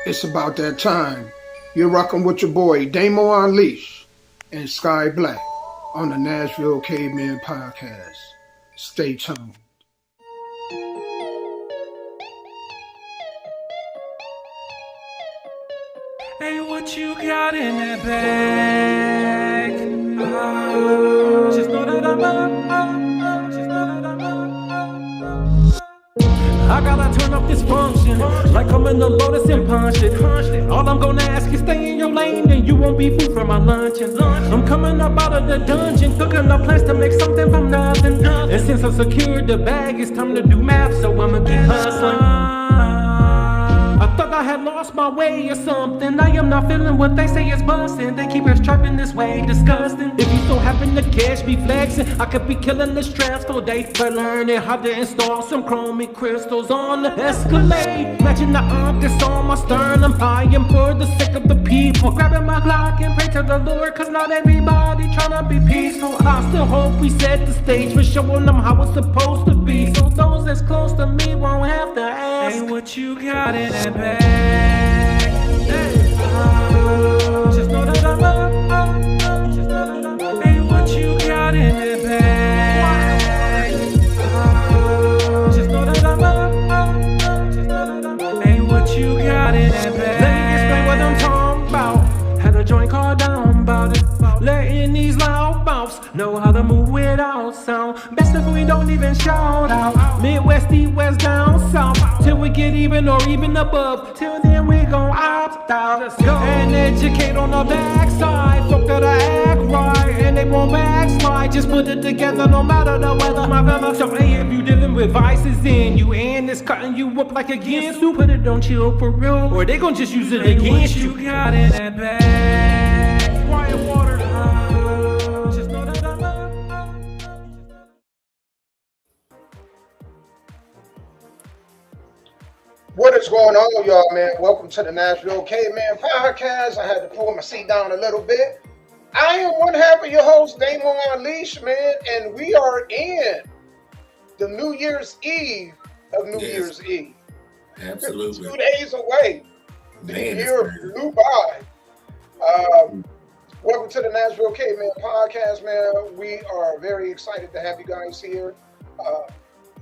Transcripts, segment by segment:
It's about that time. You're rocking with your boy Damo Unleash and Sky Black on the Nashville Caveman podcast. Stay tuned. Hey, what you got in that bag? Just know that I'm up. Just know that I'm up. I gotta turn up this function like I'm in the Lotus and punch it. All I'm gonna ask is stay in your lane and you won't be food for my luncheon. I'm coming up out of the dungeon, cooking up plans to make something from nothing. And since I secured the bag, it's time to do math, so I'ma keep hustling. I thought I had lost my way or something. I am not feeling what they say is busting. They keep us trapping this way, disgusting. If you so happen to catch me flexing, I could be killing the stress for days for learning how to install some chromic crystals on the Escalade. Matching the arm that's on my sternum. I am for the sake of the people. Grabbing my Glock and pray to the Lord, cause not everybody tryna be peaceful. I still hope we set the stage for showing them how it's supposed to be. So those that's close to me won't have to ask, hey, what you got in that bag? Hey, just know that I'm up. Just know that I'm up. Hey, what you got in that bag? Just know that I'm up. Just know that I'm up. Hey, what you got in that bag? Let me explain what I'm talking about. Had a joint called down about it. Letting these loud mouths know how to move without sound. Best if we don't even shout out. Midwest, east, west, down south. Till we get even or even above. Till then we gon' opt out. Let's go. And educate on the backside. Folk that I act right and they won't backslide. Just put it together no matter the weather, my fella. So hey, if you dealing with vices in you and it's cutting you up like against you, put it on chill for real, or they gon' just use it against you. What you got in that bag? Quiet water. What is going on, y'all, man? Welcome to the Nashville Caveman podcast. I had to pull my seat down a little bit. I am one half of your host, Damo Unleash, man, and we are in the New Year's Eve of New Year's Eve. Absolutely. 2 days away. The year flew by. Welcome to the Nashville Caveman podcast, man. We are very excited to have you guys here.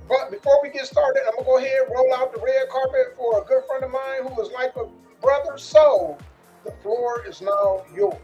But before we get started, I'm going to go ahead and roll out the red carpet for a good friend of mine who is like a brother. So the floor is now yours.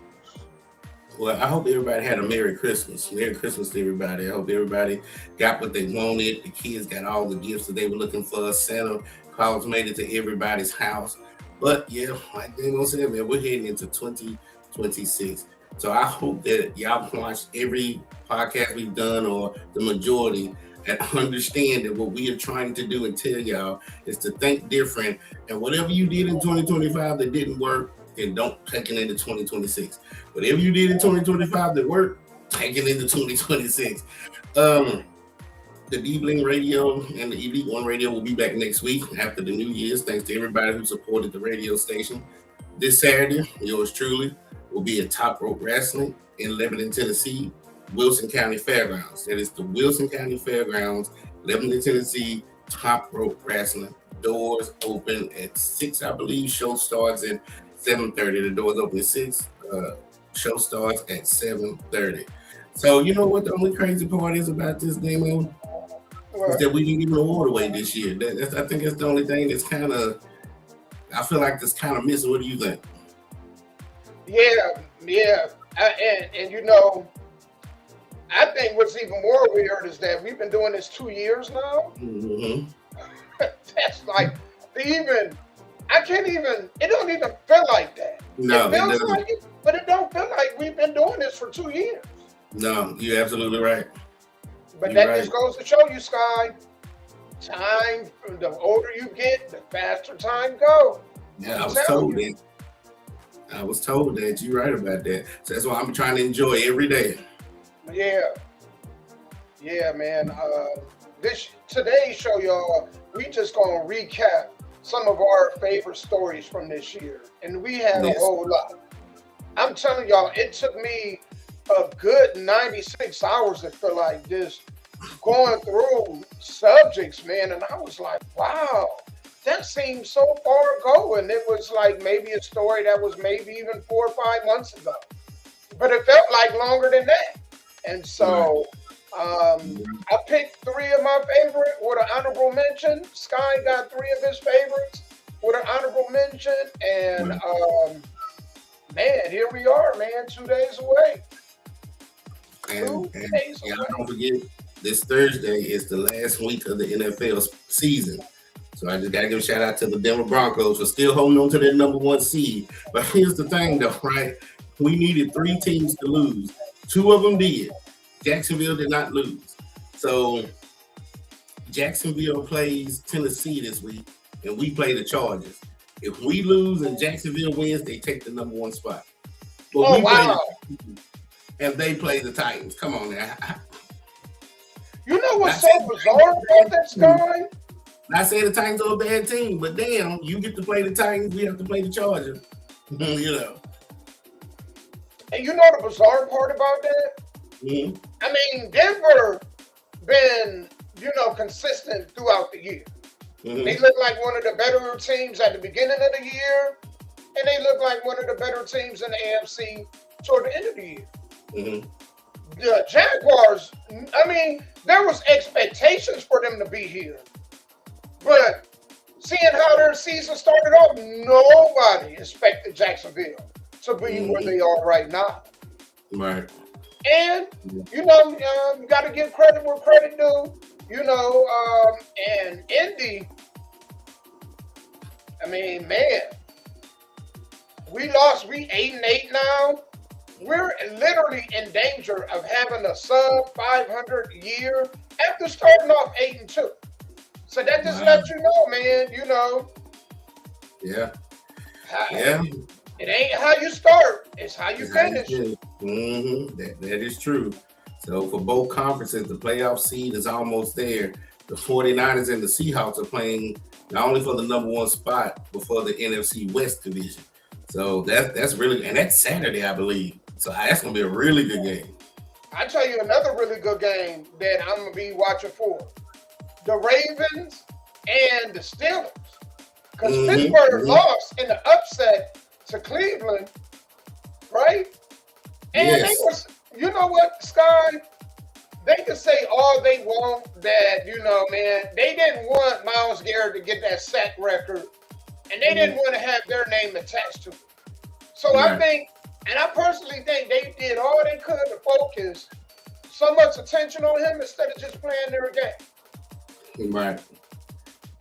Well, I hope everybody had a Merry Christmas. Merry Christmas to everybody. I hope everybody got what they wanted. The kids got all the gifts that they were looking for. Santa Claus made it to everybody's house. But yeah, like Damo said, man, we're heading into 2026. So I hope that y'all watched every podcast we've done, or the majority, and understand that what we are trying to do and tell y'all is to think different. And whatever you did in 2025 that didn't work, then don't take it into 2026. Whatever you did in 2025 that worked, take it into 2026. The D-Bling Radio and the Elite One Radio will be back next week after the New Year's. Thanks to everybody who supported the radio station. This Saturday, yours truly will be at Top Rope Wrestling in Lebanon, Tennessee, Wilson County Fairgrounds. That is the Wilson County Fairgrounds, Lebanon, Tennessee, Top Rope Wrestling. Doors open at 6, I believe. Show starts at 7:30. The doors open at 6. Show starts at 7:30. So you know what the only crazy part is about this demo? Is that we didn't give an award away this year. I think that's the only thing that's kind of, I feel like that's kind of missing. What do you think? Yeah. And you know, I think what's even more weird is that we've been doing this 2 years now. Mm-hmm. That's like, it don't even feel like that. No, it feels like it, but it don't feel like we've been doing this for 2 years. No, you're absolutely right. But that just goes to show you, Sky, time, the older you get, the faster time goes. Yeah, I was told that. You're right about that. So that's why I'm trying to enjoy every day. Yeah, man. Today's show, y'all, we just gonna recap some of our favorite stories from this year, and we had a whole lot. I'm telling y'all, it took me a good 96 hours to feel like this, going through subjects, man, and I was like, wow. that seems so far ago, and it was like maybe a story that was maybe even 4 or 5 months ago, but it felt like longer than that. And so I picked 3 of my favorite with an honorable mention. Sky got 3 of his favorites with an honorable mention, and man, here we are, man, 2 days away. And don't forget, this Thursday is the last week of the NFL season. So I just got to give a shout out to the Denver Broncos for still holding on to their number 1 seed. But here's the thing, though, right? We needed 3 teams to lose. 2 of them did. Jacksonville did not lose. So Jacksonville plays Tennessee this week, and we play the Chargers. If we lose and Jacksonville wins, they take the number 1 spot. But and they play the Titans. Come on now. You know what's so bizarre about this guy? I say the Titans are a bad team, but damn, you get to play the Titans, we have to play the Chargers. You know. And you know the bizarre part about that? Mm-hmm. I mean, Denver been, consistent throughout the year. Mm-hmm. They look like one of the better teams at the beginning of the year, and they look like one of the better teams in the AFC toward the end of the year. Mm-hmm. The Jaguars, I mean, there was expectations for them to be here. But seeing how their season started off, nobody expected Jacksonville to be where they are right now. Right. And, you got to give credit where credit due, and Indy, I mean, man, we 8-8 now. We're literally in danger of having a sub 500 year after starting off 8-2. So that just lets you know, man, Yeah. It ain't how you start, it's how you finish. Mm-hmm. That is true. So for both conferences, the playoff seed is almost there. The 49ers and the Seahawks are playing not only for the number 1 spot, but for the NFC West division. So that's really, and that's Saturday, I believe. So that's going to be a really good game. I tell you another really good game that I'm going to be watching for. The Ravens and the Steelers. Because Pittsburgh lost in the upset to Cleveland, right? And they was, you know what, Sky? They can say all they want that, man, they didn't want Myles Garrett to get that sack record, and they didn't want to have their name attached to it. So I think, and I personally think they did all they could to focus so much attention on him instead of just playing their game. Right.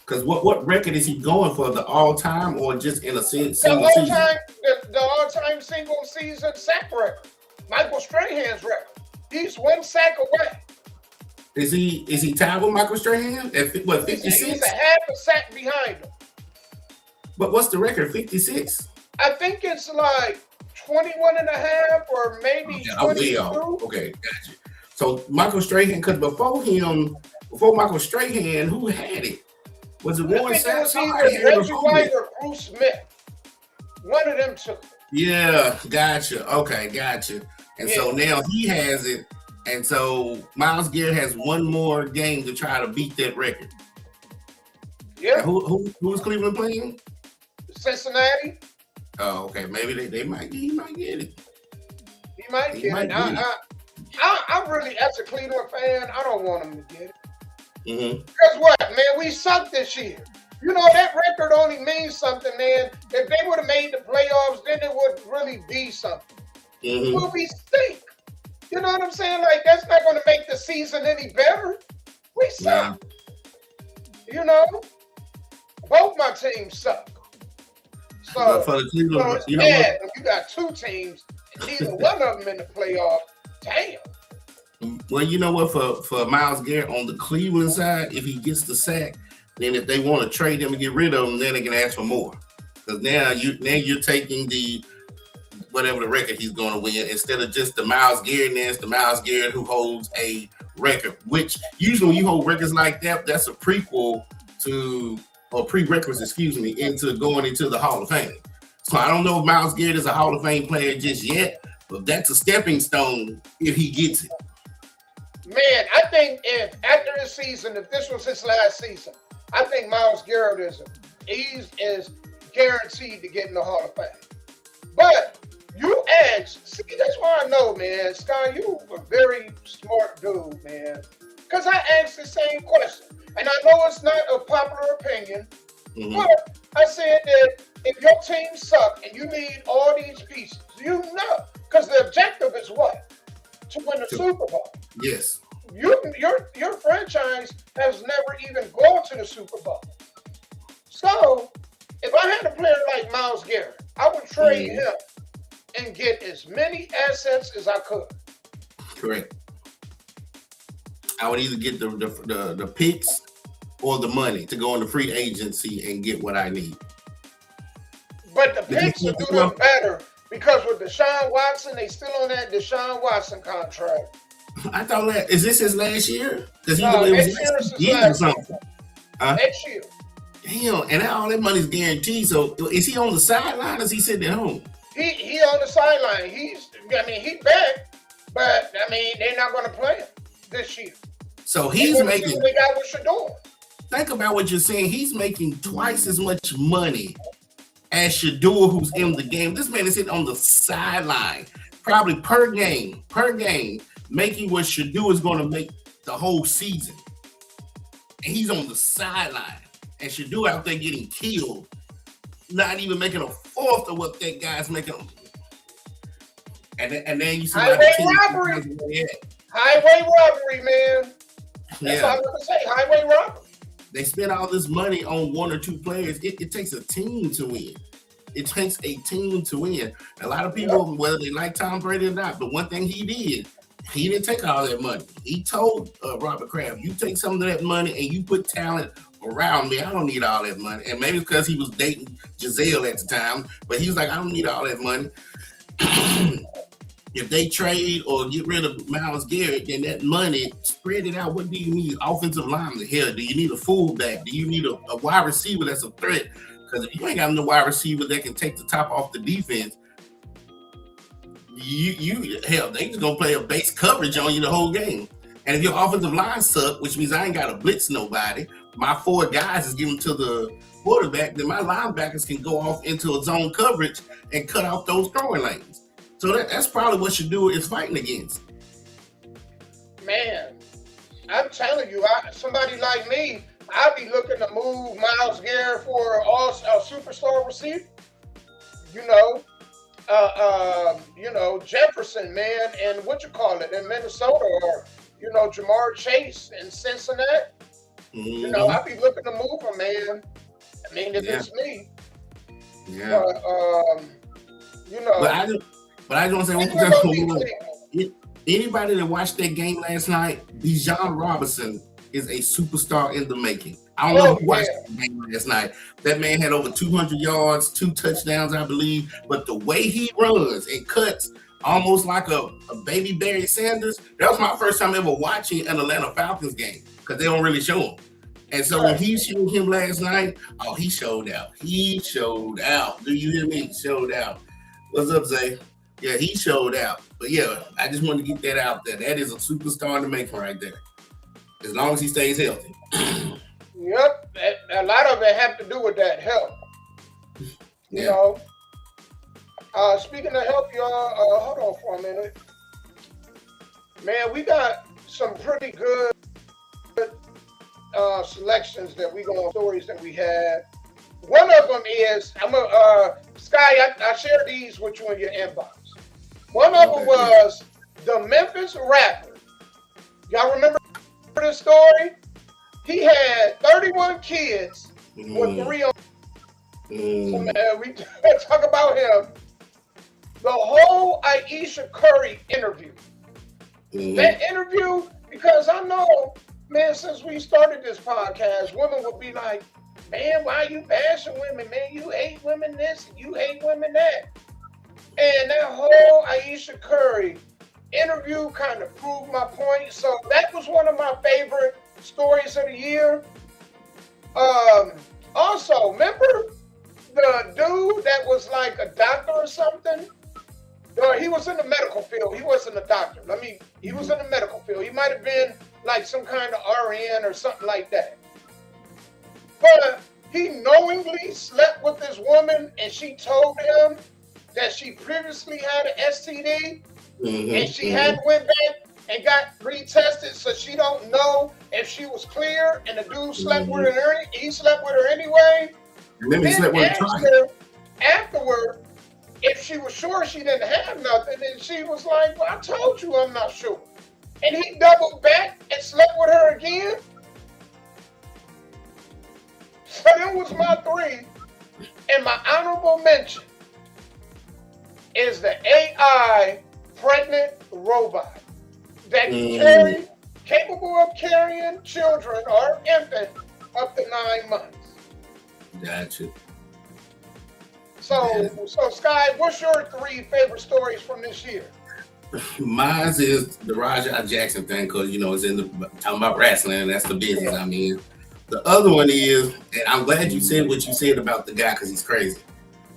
Because what record is he going for? The all-time or just in a single season? The all-time single season sack record. Michael Strahan's record. He's 1 sack away. Is he tied with Michael Strahan at 56? He's a half a sack behind him. But what's the record? 56? I think it's like 21 and a half or maybe 22. Okay, gotcha. So Michael Strahan, because before Michael Strahan, who had it? Was it Warren Sapp? Either Reggie White or Bruce Smith. One of them took it. Yeah, gotcha. Okay, gotcha. And so now he has it. And so Myles Garrett has 1 more game to try to beat that record. Yeah. And who's Cleveland playing? Cincinnati. Oh, okay. Maybe he might get it. He might get it. I really, as a Cleveland fan, I don't want him to get it. Mm-hmm. Because what, man? We sucked this year. That record only means something, man. If they would have made the playoffs, then it would really be something. Mm-hmm. Well, we stink. You know what I'm saying? Like, that's not going to make the season any better. We suck. Both my teams suck. So, for the Cleveland, it's bad when you got 2 teams and neither one of them in the playoff. Damn. Well, you know what? For Myles Garrett on the Cleveland side, if he gets the sack, then if they want to trade him and get rid of him, then they can ask for more. Because now you're taking the whatever the record he's going to win instead of just the Myles Garrett. And it's the Myles Garrett who holds a record. Which usually when you hold records like that, that's a prequel to or prerequisite, into going into the Hall of Fame. So I don't know if Myles Garrett is a Hall of Fame player just yet, but that's a stepping stone if he gets it. Man, I think if after this season, if this was his last season, I think Myles Garrett is a He's is guaranteed to get in the Hall of Fame. But you asked, see, that's why I know, man. Sky, you a very smart dude, man. Because I asked the same question. And I know it's not a popular opinion, but I said that if your team sucks and you need all these pieces, you know, because the objective is what? To win the Super Bowl. Yes. Your franchise has never even gone to the Super Bowl. So, if I had a player like Myles Garrett, I would trade him and get as many assets as I could. Correct. I would either get the picks or the money to go into free agency and get what I need. But the picks will do them better because with Deshaun Watson, they still on that Deshaun Watson contract. I thought is this his last year? Because next year or something. Next year. Damn, and all that money's guaranteed. So is he on the sideline or is he sitting at home? He on the sideline. He's back, but they're not going to play him this year. So he's making. They got what Shador. Think about what you're saying. He's making twice as much money as Shador, who's in the game. This man is sitting on the sideline, probably per game, making what Shador is going to make the whole season. And he's on the sideline. And Shador out there getting killed, not even making a fourth of what that guy's making. And then you see highway robbery, man. That's all I'm going to say. Highway robbery. They spend all this money on one or two players. It takes a team to win. It takes a team to win. A lot of people, whether they like Tom Brady or not, but one thing he did, he didn't take all that money. He told Robert Kraft, you take some of that money and you put talent around me. I don't need all that money. And maybe because he was dating Giselle at the time, but he was like, I don't need all that money. If they trade or get rid of Myles Garrett, then that money, spread it out. What do you need? Offensive lineman. Hell, do you need a fullback? Do you need a wide receiver that's a threat? Because if you ain't got no wide receiver that can take the top off the defense, hell, they just gonna play a base coverage on you the whole game. And if your offensive line suck, which means I ain't got to blitz nobody, my four guys is giving to the quarterback, then my linebackers can go off into a zone coverage and cut off those throwing lanes. So that's probably what Shador is fighting against. Man, I'm telling you, somebody like me, I'd be looking to move Myles Garrett for a superstar receiver. Jefferson, man, and in Minnesota, or Jamar Chase in Cincinnati. I'd be looking to move him, man. If it's me. Yeah. But I just want to say, anybody that watched that game last night, Bijan Robinson is a superstar in the making. I don't know who watched the game last night. That man had over 200 yards, 2 touchdowns, I believe. But the way he runs and cuts, almost like a baby Barry Sanders, that was my first time ever watching an Atlanta Falcons game because they don't really show him. And so when he showed him last night, he showed out. He showed out. Do you hear me? He showed out. What's up, Zay? Yeah, he showed out. But yeah, I just wanted to get that out there. That is a superstar in the making right there. As long as he stays healthy. Yep. A lot of it have to do with that health. Speaking of health, y'all, hold on for a minute. Man, we got some pretty good selections stories that we had. One of them is, Sky, I shared these with you in your inbox. One of them was the Memphis rapper. Y'all remember this story? He had 31 kids with 3 on. So, man, we talk about him. The whole Aisha Curry interview. That interview, because I know, man, since we started this podcast, women would be like, man, why are you bashing women, man? You hate women this, and you hate women that. And that whole Aisha Curry interview kind of proved my point. So that was one of my favorite stories of the year. Also, remember the dude that was like a doctor or something? He was in the medical field. He wasn't a doctor. He was in the medical field. He might have been like some kind of RN or something like that. But He knowingly slept with this woman, and she told him that she previously had an STD, and she hadn't went back and got retested, so she don't know if she was clear, and the dude slept with her. He slept with her anyway. Then asked her afterward if she was sure she didn't have nothing, and she was like, "Well, I told you I'm not sure." And he doubled back and slept with her again. So that was my 3, and my honorable mention is the AI pregnant robot that can capable of carrying children or infant up to 9 months. Gotcha. So Sky, what's your 3 favorite stories from this year? Mine is the Rajah Jackson thing, because it's in the talking about wrestling, and that's the business I'm in. The other one is, and I'm glad you said what you said about the guy, because he's crazy.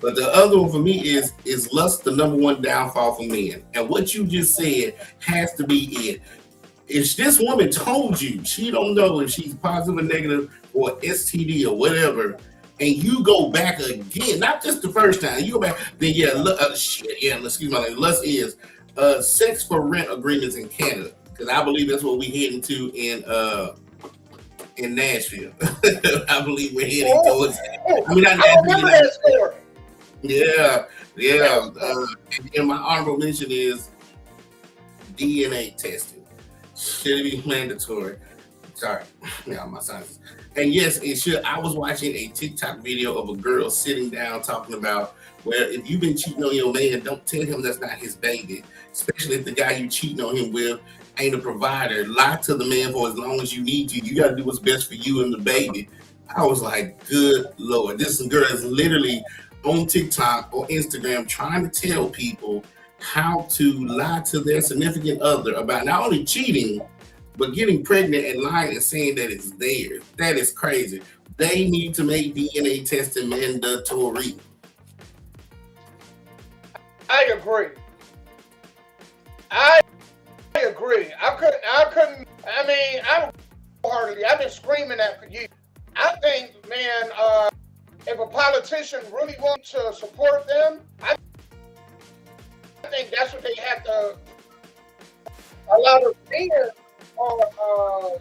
But the other one for me is lust, the number 1 downfall for men. And what you just said has to be it. If this woman told you she don't know if she's positive or negative or STD or whatever, and you go back again, not just the first time, you go back, then excuse my language, lust is sex for rent agreements in Canada, because I believe that's what we heading to in Nashville. I believe we're heading towards. I remember that story. Yeah. And my honorable mention is DNA testing. Should it be mandatory? Sorry, my science. And yes, it should. I was watching a TikTok video of a girl sitting down talking about, well, if you've been cheating on your man, don't tell him that's not his baby, especially if the guy you cheating on him with ain't a provider. Lie to the man for as long as you need to. You got to do what's best for you and the baby. I was like, good Lord. This girl is literally on TikTok or Instagram trying to tell people how to lie to their significant other about not only cheating, but getting pregnant and lying and saying that it's theirs. That is crazy. They need to make DNA testing mandatory. I agree. I couldn't. I mean, I've been screaming that for years. I think, man, if a politician really wants to support them, I think that's what they have to. A lot of men are,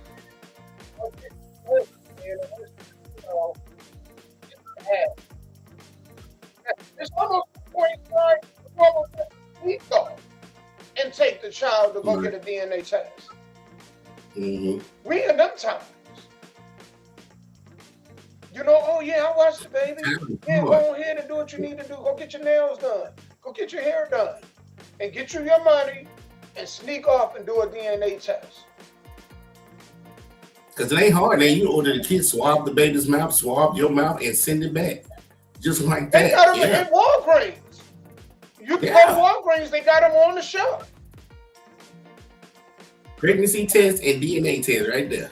it's almost the point where we go and take the child to go get a DNA test. We in them times. Oh yeah, I watched the baby. Yeah, go ahead and do what you need to do. Go get your nails done. Go get your hair done. And get you your money and sneak off and do a DNA test. Because it ain't hard. Then you order the kid, swab the baby's mouth, swab your mouth, and send it back. Just like that. They got them in Walgreens. You can go to Walgreens, they got them on the shelf. Pregnancy test and DNA test right there.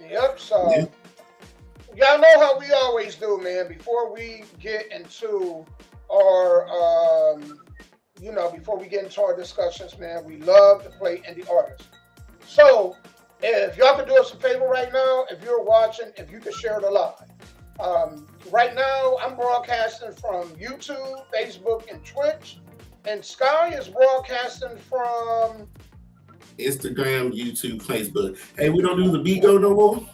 Yep. So y'all know how we always do, man. Before we get into our before we get into our discussions, man, we love to play indie artists. So if y'all could do us a favor right now, if you're watching, if you could share the live. Right now, I'm broadcasting from YouTube, Facebook, and Twitch. And Sky is broadcasting from Instagram, YouTube, Facebook. Hey, we don't do the Bigo no more?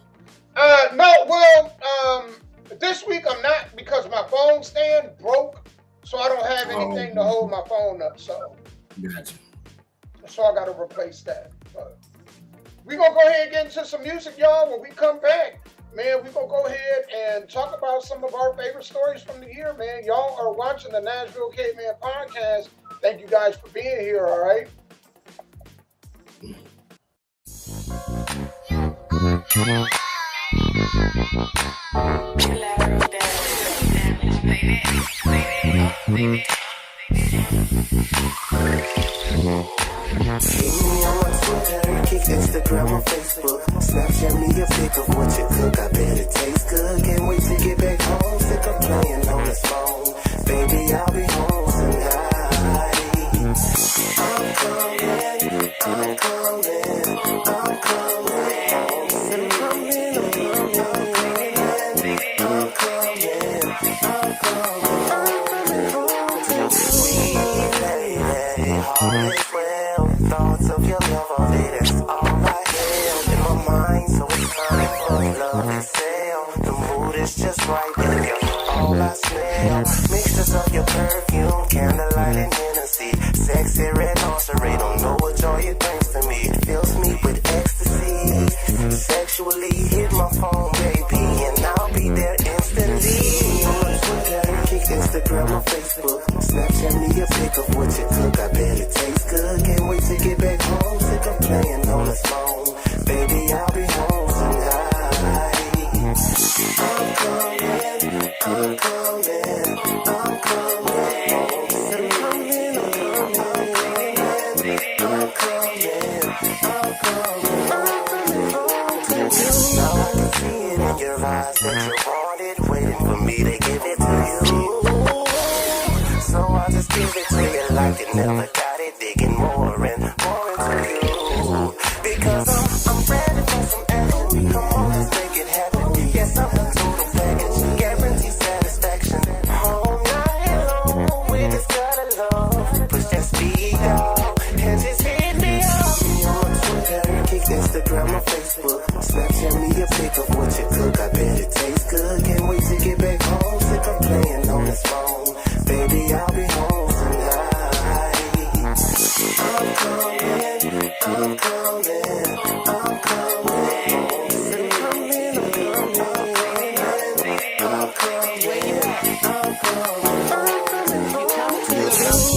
This week I'm not, because my phone stand broke, so I don't have anything to hold my phone up. So, gotcha. So I got to replace that. But we're going to go ahead and get into some music, y'all. When we come back, man, we're going to go ahead and talk about some of our favorite stories from the year, man. Y'all are watching the Nashville Caveman podcast. Thank you guys for being here, all right? Instagram or Facebook, Snapchat me a pic of what you cook. I bet it tastes good. Can't wait to get back home. Sick of playing on this phone. Baby, I'll be home tonight. I'm coming. all is well. Thoughts of your love all day, that's all I have in my mind. So it's time for love itself. The mood is just right, baby. All I smell, mixtures of your perfume, candlelight and Hennessy. Sexy red lingerie, don't know what joy it brings to me. It fills me with ecstasy. Sexually hit my phone, baby, and I'll be there instantly. On Twitter, kick Instagram or Facebook, Snapchat me a pic of what you cook. I bet it tastes good. Can't wait to get back home. Sick of playing on the phone. Baby, I'll be home tonight. I'm coming, I'm coming, I'm now I can see it in your eyes that you want it, waiting for me to give it to you. So I'll just give it to you like you never got it, digging more and more into you. Because I'm ready for some action. Come on, let's make it happen. Yes, I'm a total package, guarantee satisfaction. All night long, we just gotta love. Push that speed up and just hit me up. Me on Twitter, kick Instagram or Facebook. Snapchat me a pic of what you cook. I bet it tastes good. Can't wait to get back home. Sick of playing on this phone. Baby, I'll be home tonight. I'm coming, I'm coming, I'm coming.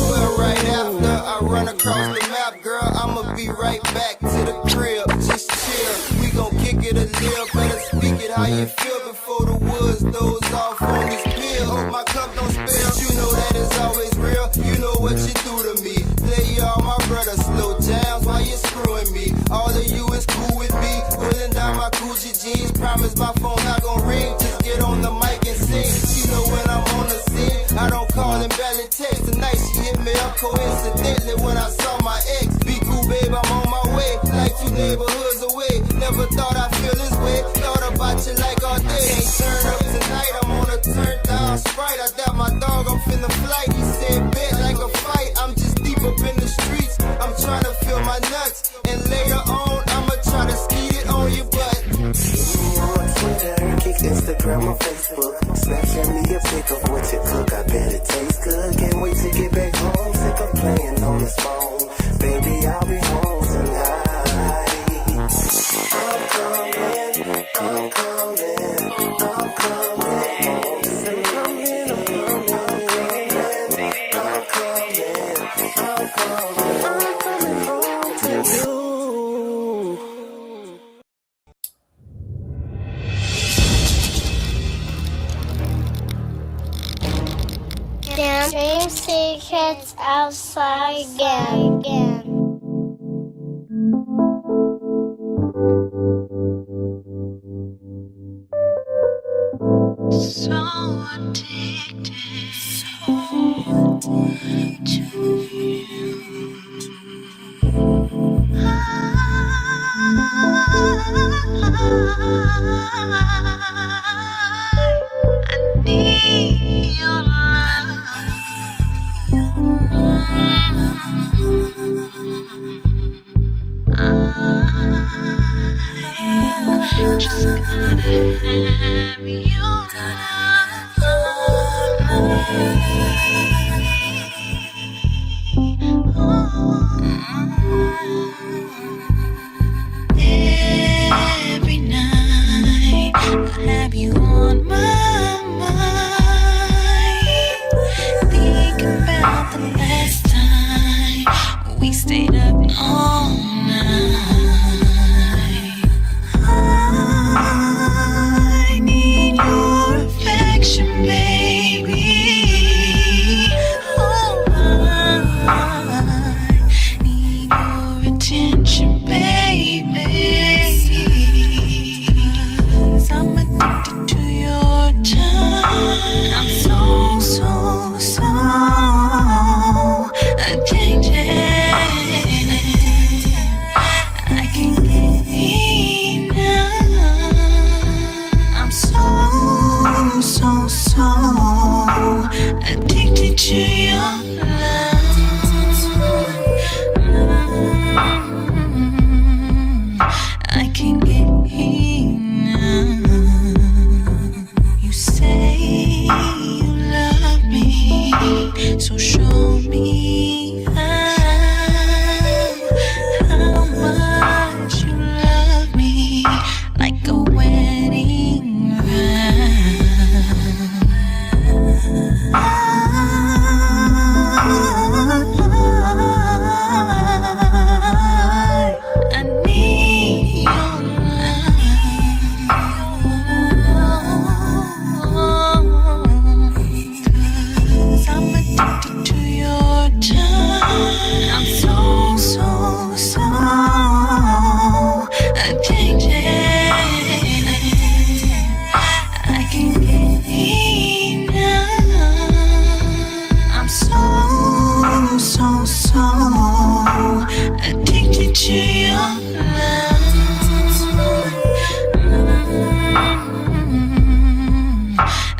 Well, right after I run across the map, girl, I'ma be right back to the crib. Just chill, we gon' kick it a little. Better speak it how you feel before the woods doze off on this pill. Hope my cup don't spill. You know that it's always real. You know what you do to me. Play all my brothers slow down while you're screwing me. All of you is cool with me. Pulling down my Gucci jeans. Promise my phone not gon' ring. Just get on the mic and sing. You know when I'm on the scene, I don't call and barely text. Tonight she hit me up coincidentally when I saw my ex. Be cool, babe, I'm on my way. Like 2 neighborhoods away. Never thought I'd feel this way. Thought about you like all day. Ain't turn up tonight, I'm on a turn down Sprite. I got my dog off in the flight. He said bet like a fight. I'm just deep up in the streets. I'm trying to feel my nuts. And later on, I'ma try to skeet it on your butt. Me on Twitter, kick Instagram or Facebook. Snapchat me a pic of what you cook. I bet it tastes good. Can't wait to get back home. Sick of playing on this phone. Baby, I'll be home tonight. I'm coming, I'm coming, I'm coming. I'm coming, I'm coming, I'm coming home to you. Damn, dream secrets outside again. So addicted to you. I need your love. I just gotta have your every night I have you on my mind. Think about the last time we stayed up all night. I need your affection, baby. Oh, I need your attention, baby. 'Cause I'm addicted to your touch. I'm so addicted. I can't get enough. I'm so addicted to your love. So show me how much you love me, like a wedding vow. I need your love, 'cause I'm addicted to your touch. I'm so addicted. I can't get enough. I'm so addicted to your love.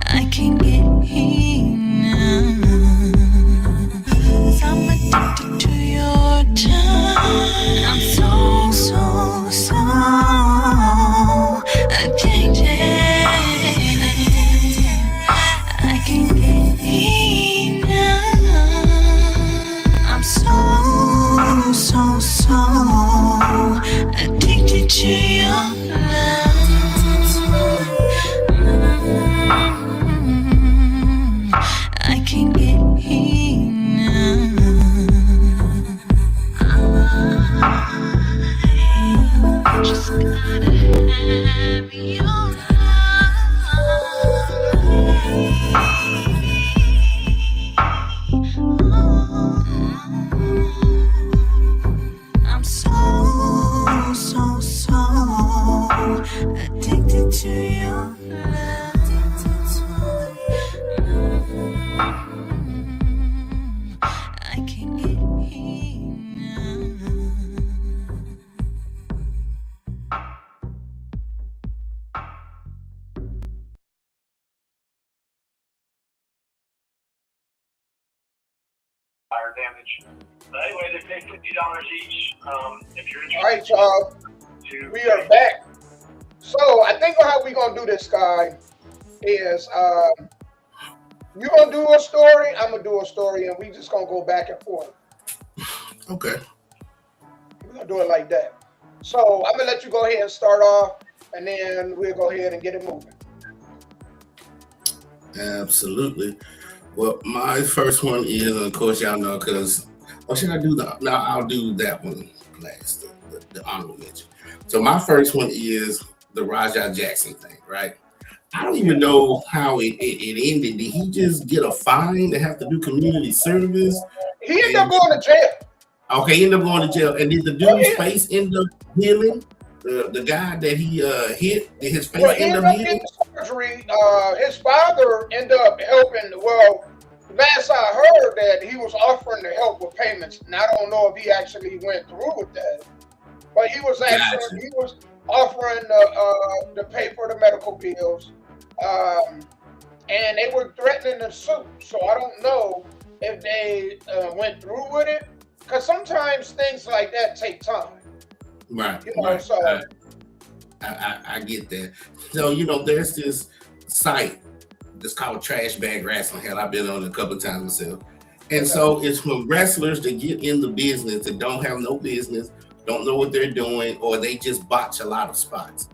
I can't get enough. 'Cause I'm addicted to your touch. I'm so addicted. I can't get enough. I'm so addicted to your love. I can't get enough. I just gotta have your I'm so addicted to your love. I can't get enough. fire damage. But anyway, they pay $50 each. If you're All right, interested, y'all. to We are back. So I think how we're gonna do this, guy, is you're gonna do a story, I'm gonna do a story, and we just gonna go back and forth. Okay. We're gonna do it like that. So I'm gonna let you go ahead and start off, and then we'll go ahead and get it moving. Absolutely. Well, my first one is, of course, y'all know, because, or should I do the, no, I'll do that one last, the honorable mention. So my first one is the Rajah Jackson thing, right? I don't even know how it ended. Did he just get a fine to have to do community service? He ended up going to jail. Okay, he ended up going to jail. And did the dude's face end up healing? The guy that he hit, did his face Well, he end ended up up healing? getting surgery. His father ended up helping. Well, last I heard that he was offering to help with payments, and I don't know if he actually went through with that. But he was actually Gotcha. he was offering to pay for the medical bills, and they were threatening to sue. So I don't know if they went through with it, because sometimes things like that take time. Right, You know, right. so I get that. So, there's this site that's called Trash Bag Wrestling. Hell, I've been on it a couple of times myself. And so it's from wrestlers that get in the business that don't have no business, don't know what they're doing, or they just botch a lot of spots.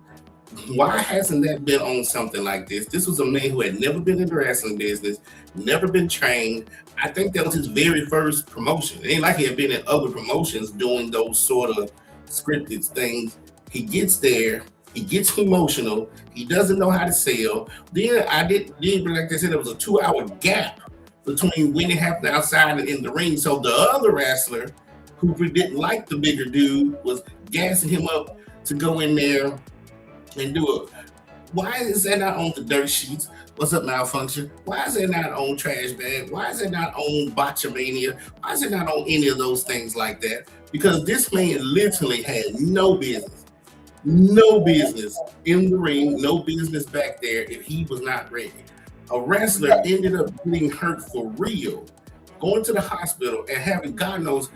Why hasn't that been on something like this? This was a man who had never been in the wrestling business, never been trained. I think that was his very first promotion. It ain't like he had been in other promotions doing those sort of scripted things. He gets there, he gets emotional, he doesn't know how to sell. Then like I said, there was a 2-hour gap between when it happened outside and in the ring. So the other wrestler who didn't like the bigger dude was gassing him up to go in there and do it. Why is that not on the dirt sheets? What's up, Malfunction? Why is it not on Trash Bag? Why is it not on Botchamania? Why is it not on any of those things like that? Because this man literally had no business in the ring, no business back there if he was not ready. A wrestler ended up getting hurt for real, going to the hospital and having God knows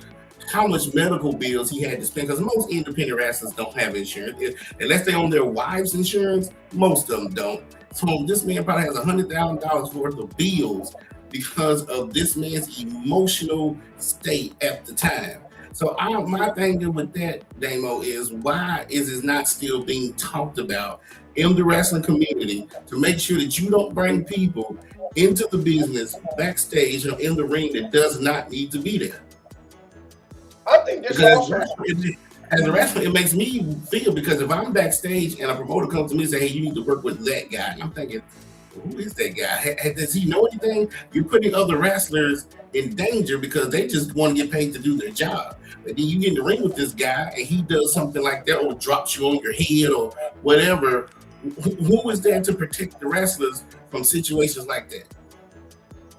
how much medical bills he had to spend, because most independent wrestlers don't have insurance. Unless they own their wives' insurance, most of them don't. So this man probably has $100,000 worth of bills because of this man's emotional state at the time. So my thing with that, Damo, is why is it not still being talked about in the wrestling community to make sure that you don't bring people into the business backstage or in the ring that does not need to be there? I think this Because also. as a wrestler, it makes me feel, because if I'm backstage and a promoter comes to me and say, hey, you need to work with that guy, and I'm thinking, who is that guy? Does he know anything? You're putting other wrestlers in danger because they just want to get paid to do their job. But then you get in the ring with this guy and he does something like that or drops you on your head or whatever. Who is there to protect the wrestlers from situations like that?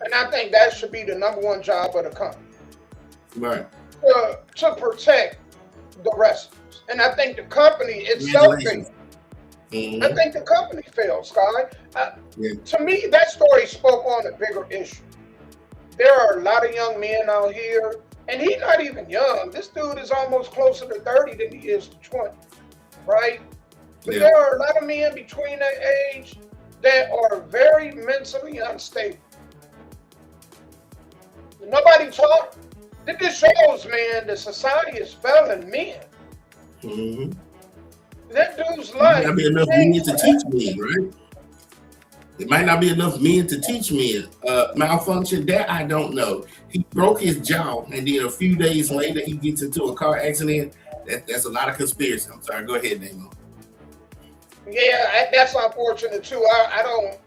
And I think that should be the number one job of the company. Right. To protect the wrestlers. And I think the company itself failed. I think the company failed, Sky. To me, that story spoke on a bigger issue. There are a lot of young men out here, and he's not even young. This dude is almost closer to 30 than he is to 20, right? But there are a lot of men between that age that are very mentally unstable. Nobody talk. This shows, man, that society is failing men. Mm-hmm. That dude's life. Might not be enough men to teach men, right? It might not be enough men to teach men. Malfunction, that I don't know. He broke his jaw, and then a few days later, he gets into a car accident. That's a lot of conspiracy. I'm sorry. Go ahead, Damo. Yeah, that's unfortunate too. I don't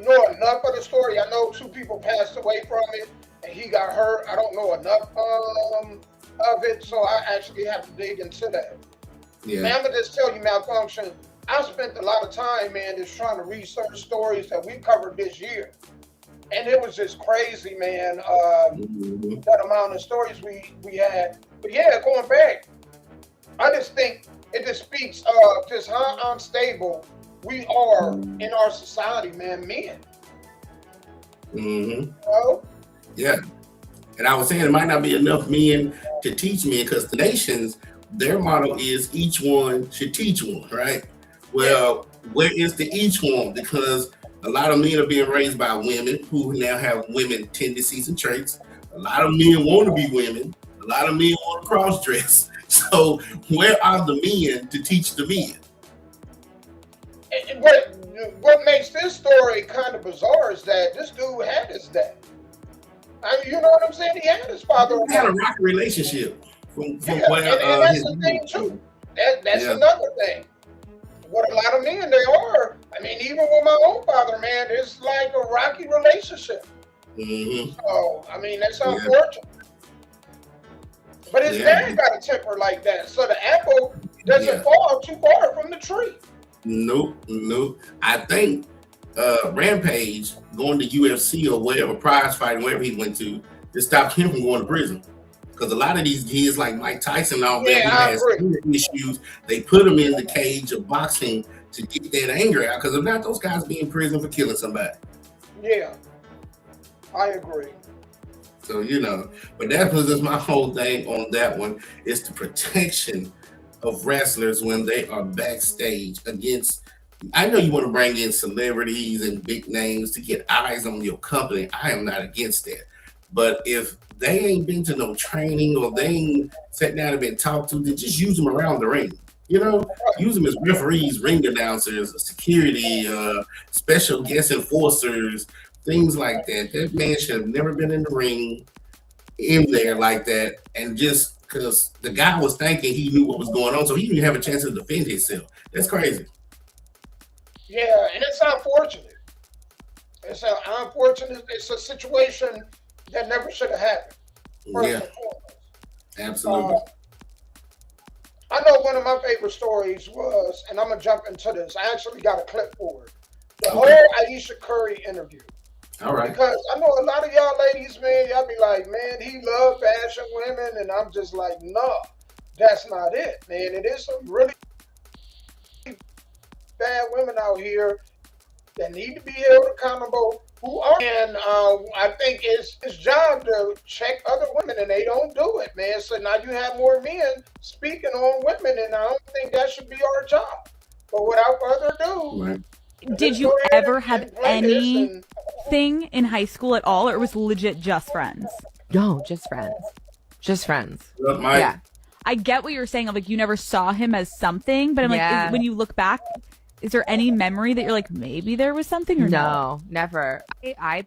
know enough of the story. I know 2 people passed away from it, and he got hurt. I don't know enough of it, so I actually have to dig into that. Yeah. Man, I'm gonna just tell you, Malfunction, I spent a lot of time, man, just trying to research stories that we covered this year. And it was just crazy, man, that amount of stories we had. But yeah, going back, I just think it just speaks of just how unstable we are in our society, man, men. Mm-hmm. You know? Yeah. And I was saying it might not be enough men to teach men, because the nations, their motto is each one should teach one, right? Well, where is the each one? Because a lot of men are being raised by women who now have women tendencies and traits. A lot of men want to be women. A lot of men want to cross dress. So where are the men to teach the men? And what makes this story kind of bizarre is that this dude had his dad. I mean, you know what I'm saying? He had his father. He had a rocky relationship. And that's the thing too. That's another thing. What a lot of men they are. I mean, even with my own father, man, it's like a rocky relationship. Mm-hmm. So, I mean, that's unfortunate. But his dad got a temper like that. So the apple doesn't fall too far from the tree. Nope. I think Rampage going to UFC or whatever, prize fighting, wherever he went to stopped him from going to prison. Because a lot of these kids, like Mike Tyson, all that, who has issues, they put him in the cage of boxing to get that anger out. Because if not, those guys be in prison for killing somebody. Yeah, I agree. So, but that was just my whole thing on that one, is the protection of wrestlers when they are backstage against. I know you want to bring in celebrities and big names to get eyes on your company. I am not against that. But if they ain't been to no training or they ain't sat down and been talked to, then just use them around the ring. Use them as referees, ring announcers, security, special guest enforcers, things like that. That man should have never been in the ring in there like that. And just because the guy was thinking he knew what was going on, so he didn't have a chance to defend himself. That's crazy. Yeah, and it's unfortunate. It's unfortunate. It's a situation that never should have happened. Yeah, absolutely. I know one of my favorite stories was, and I'm going to jump into this. I actually got a clip for it. The whole Aisha Curry interview. All right. Because I know a lot of y'all ladies, man, y'all be like, man, he love fashion women. And I'm just like, no, that's not it, man. It is some really bad women out here that need to be held accountable who are. And I think it's his job to check other women, and they don't do it, man. So now you have more men speaking on women, and I don't think that should be our job. But without further ado, Did Let's you go ahead ever have and play this. And anything in high school at all, or it was legit just friends? No, just friends. Just friends. Look, Mike. Yeah. I get what you're saying. Of like, you never saw him as something, but I'm Yeah. like, when you look back, is there any memory that you're like, maybe there was something, or No, never. I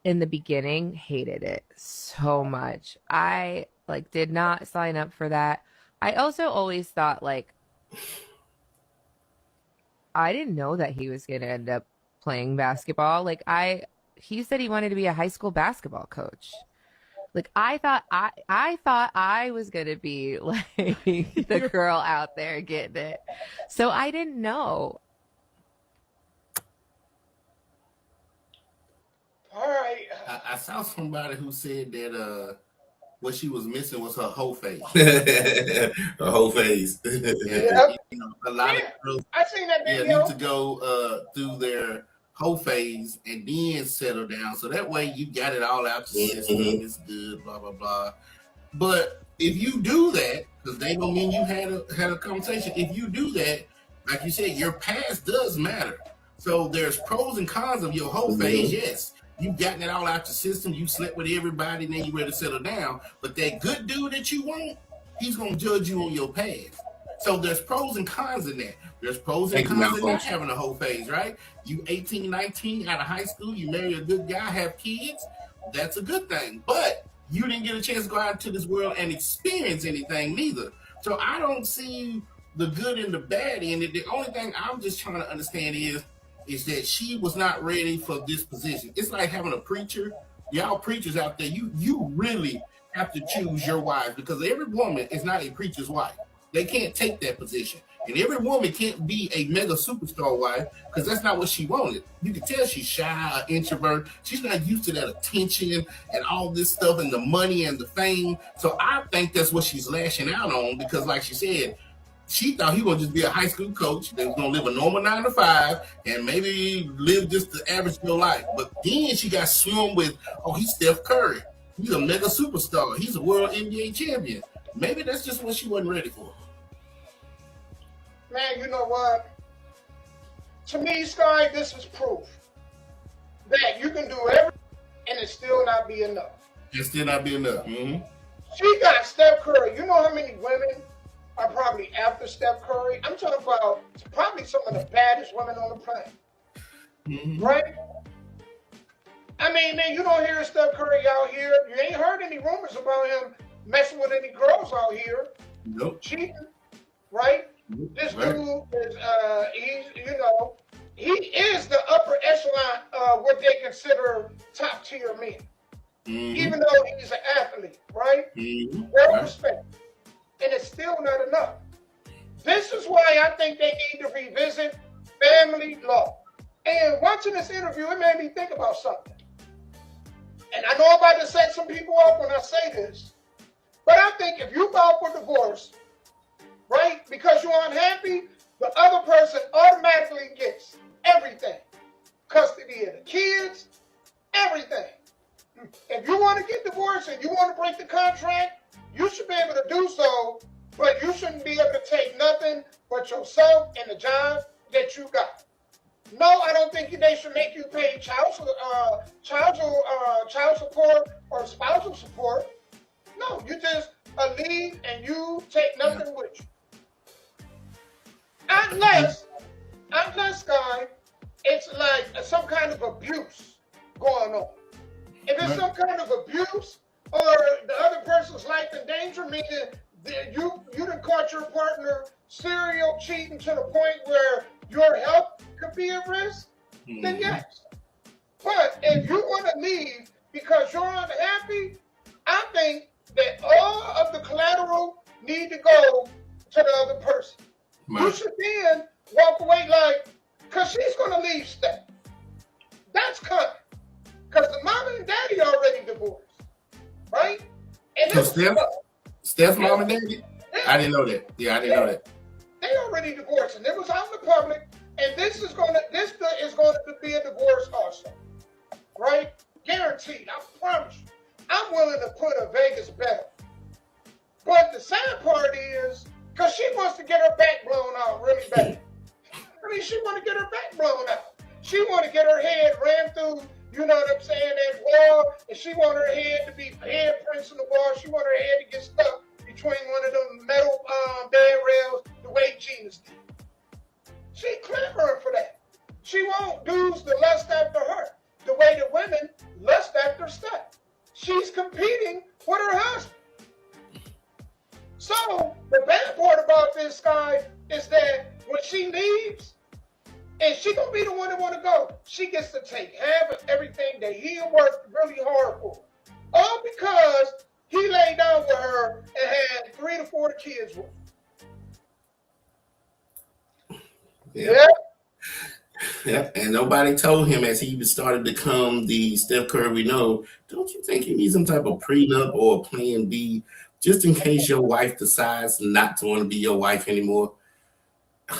in the beginning hated it so much. I like did not sign up for that. I also always thought like I didn't know that he was going to end up playing basketball. Like he said he wanted to be a high school basketball coach. Like I thought I was going to be like the girl out there getting it. So I didn't know. all right, I saw somebody who said that what she was missing was her whole face. Her whole face. Yep. You know, a lot of girls I seen that video. need to go through their whole phase and then settle down. So that way you got it all out your system. It's good, blah, blah, blah. But if you do that, because they don't mean you had a conversation, if you do that, like you said, your past does matter. So there's pros and cons of your whole phase, yes. You've gotten it all out your system. You slept with everybody, and then you're ready to settle down. But that good dude that you want, he's going to judge you on your past. So there's pros and cons in that. There's pros and cons in not having a whole phase, right? You 18, 19, out of high school, you marry a good guy, have kids. That's a good thing. But you didn't get a chance to go out into this world and experience anything neither. So I don't see the good and the bad in it. The only thing I'm just trying to understand is that she was not ready for this position. It's like having a preacher. Y'all preachers out there, you really have to choose your wife, because every woman is not a preacher's wife. They can't take that position. And every woman can't be a mega superstar wife, because that's not what she wanted. You can tell she's shy, an introvert. She's not used to that attention and all this stuff and the money and the fame. So I think that's what she's lashing out on, because like she said, she thought he was going to just be a high school coach that was going to live a normal 9 to 5 and maybe live just the average Joe life. But then she got swum with, oh, he's Steph Curry. He's a mega superstar. He's a world NBA champion. Maybe that's just what she wasn't ready for. Man, you know what? To me, Sky, this is proof that you can do everything and it still not be enough. It still not be enough. Mm-hmm. She got Steph Curry. You know how many women are probably after Steph Curry? I'm talking about probably some of the baddest women on the planet. Mm-hmm. Right? I mean, man, you don't hear Steph Curry out here. You ain't heard any rumors about him messing with any girls out here. Nope. Cheating. Right? This dude is, he is the upper echelon of what they consider top tier men. Mm-hmm. Even though he's an athlete, right? Mm-hmm. Well respect. And it's still not enough. This is why I think they need to revisit family law. And watching this interview, it made me think about something. And I know I'm about to set some people up when I say this, but I think if you file for divorce, right, because you're unhappy, the other person automatically gets everything. Custody of the kids, everything. If you want to get divorced and you want to break the contract, you should be able to do so, but you shouldn't be able to take nothing but yourself and the job that you got. No, I don't think they should make you pay child support or spousal support. No, you just leave and you take nothing with you. Unless, Sky, it's like some kind of abuse going on. If it's some kind of abuse or the other person's life in danger, meaning that you done caught your partner serial cheating to the point where your health could be at risk, then yes. But if you want to leave because you're unhappy, I think that all of the collateral need to go to the other person. You should then walk away because she's going to leave Steph. That's coming. Because the mama and daddy already divorced. Right? And so Steph's mom and daddy? Yeah. I didn't know that. Yeah, I didn't know that. They already divorced, and it was out in the public, and this is going to be a divorce also. Right? Guaranteed. I promise you. I'm willing to put a Vegas bet. But the sad part is, because she wants to get her back blown out really bad. I mean, she want to get her back blown out. She want to get her head ran through, you know what I'm saying, that wall, and she want her head to be handprints in the wall. She want her head to get stuck between one of them metal bed rails the way Gina's did. She clamoring for that. She want dudes to lust after her the way the women lust after stuff. She's competing with her husband. So the bad part about this guy is that when she leaves, and she gonna be the one that want to go, she gets to take half of everything that he worked really hard for, all because he laid down with her and had 3 to 4 kids with her. Yeah. Yep. And nobody told him as he started to become the Steph Curry we know, don't you think you need some type of prenup or a plan B just in case your wife decides not to want to be your wife anymore?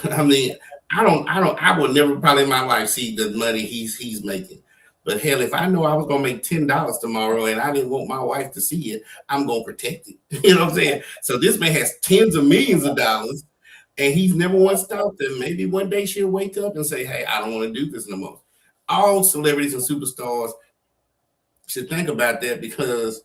I mean, I will never probably in my life see the money he's making. But hell, if I know I was gonna make $10 tomorrow and I didn't want my wife to see it, I'm gonna protect it. You know what I'm saying? So this man has tens of millions of dollars. And he's never once thought that maybe one day she'll wake up and say, hey, I don't want to do this no more. All celebrities and superstars should think about that, because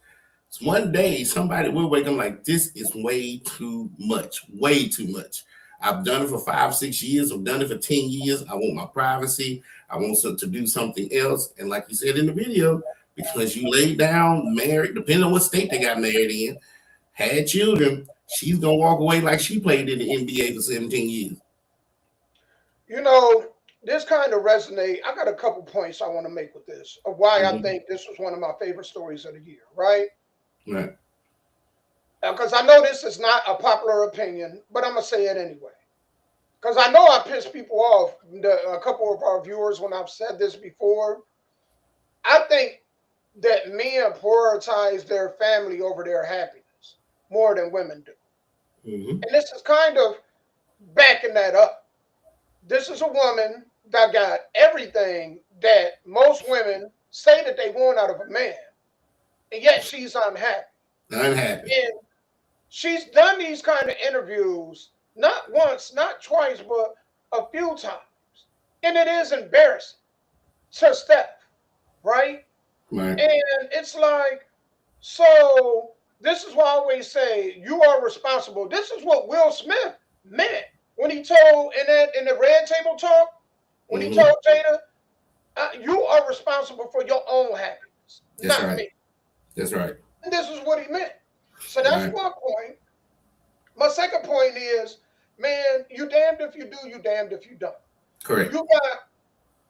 one day somebody will wake up like, this is way too much, way too much. I've done it for 5, 6 years. I've done it for 10 years. I want my privacy. I want to do something else. And like you said in the video, because you laid down, married, depending on what state they got married in, had children, she's going to walk away like she played in the NBA for 17 years. You know, this kind of resonate. I got a couple points I want to make with this of why I think this was one of my favorite stories of the year, right? Right. Because I know this is not a popular opinion, but I'm going to say it anyway. Because I know I pissed people off, a couple of our viewers, when I've said this before. I think that men prioritize their family over their happiness more than women do. Mm-hmm. And this is kind of backing that up. This is a woman that got everything that most women say that they want out of a man, and yet she's unhappy. Unhappy. And she's done these kind of interviews not once, not twice, but a few times. And it is embarrassing to Steph, right? Right. And it's like, so this is why I always say you are responsible. This is what Will Smith meant when he told in the Red Table Talk, when he told Jada, you are responsible for your own happiness, not me. That's right. And this is what he meant. So that's one point. My second point is, man, you damned if you do, you damned if you don't. Correct. You got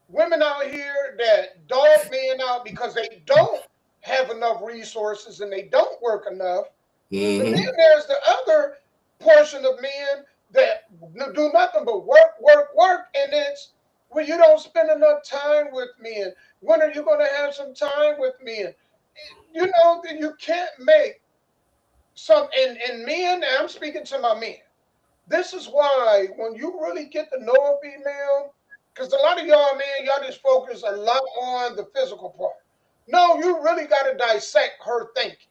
women out here that dog men out because they don't have enough resources and they don't work enough. Mm-hmm. But then there's the other portion of men that do nothing but work, and it's when you don't spend enough time with men. When are you going to have some time with men? You know that you can't make some, and men, and I'm speaking to my men. This is why when you really get to know a female, because a lot of y'all, man, y'all just focus a lot on the physical part. No, you really got to dissect her thinking,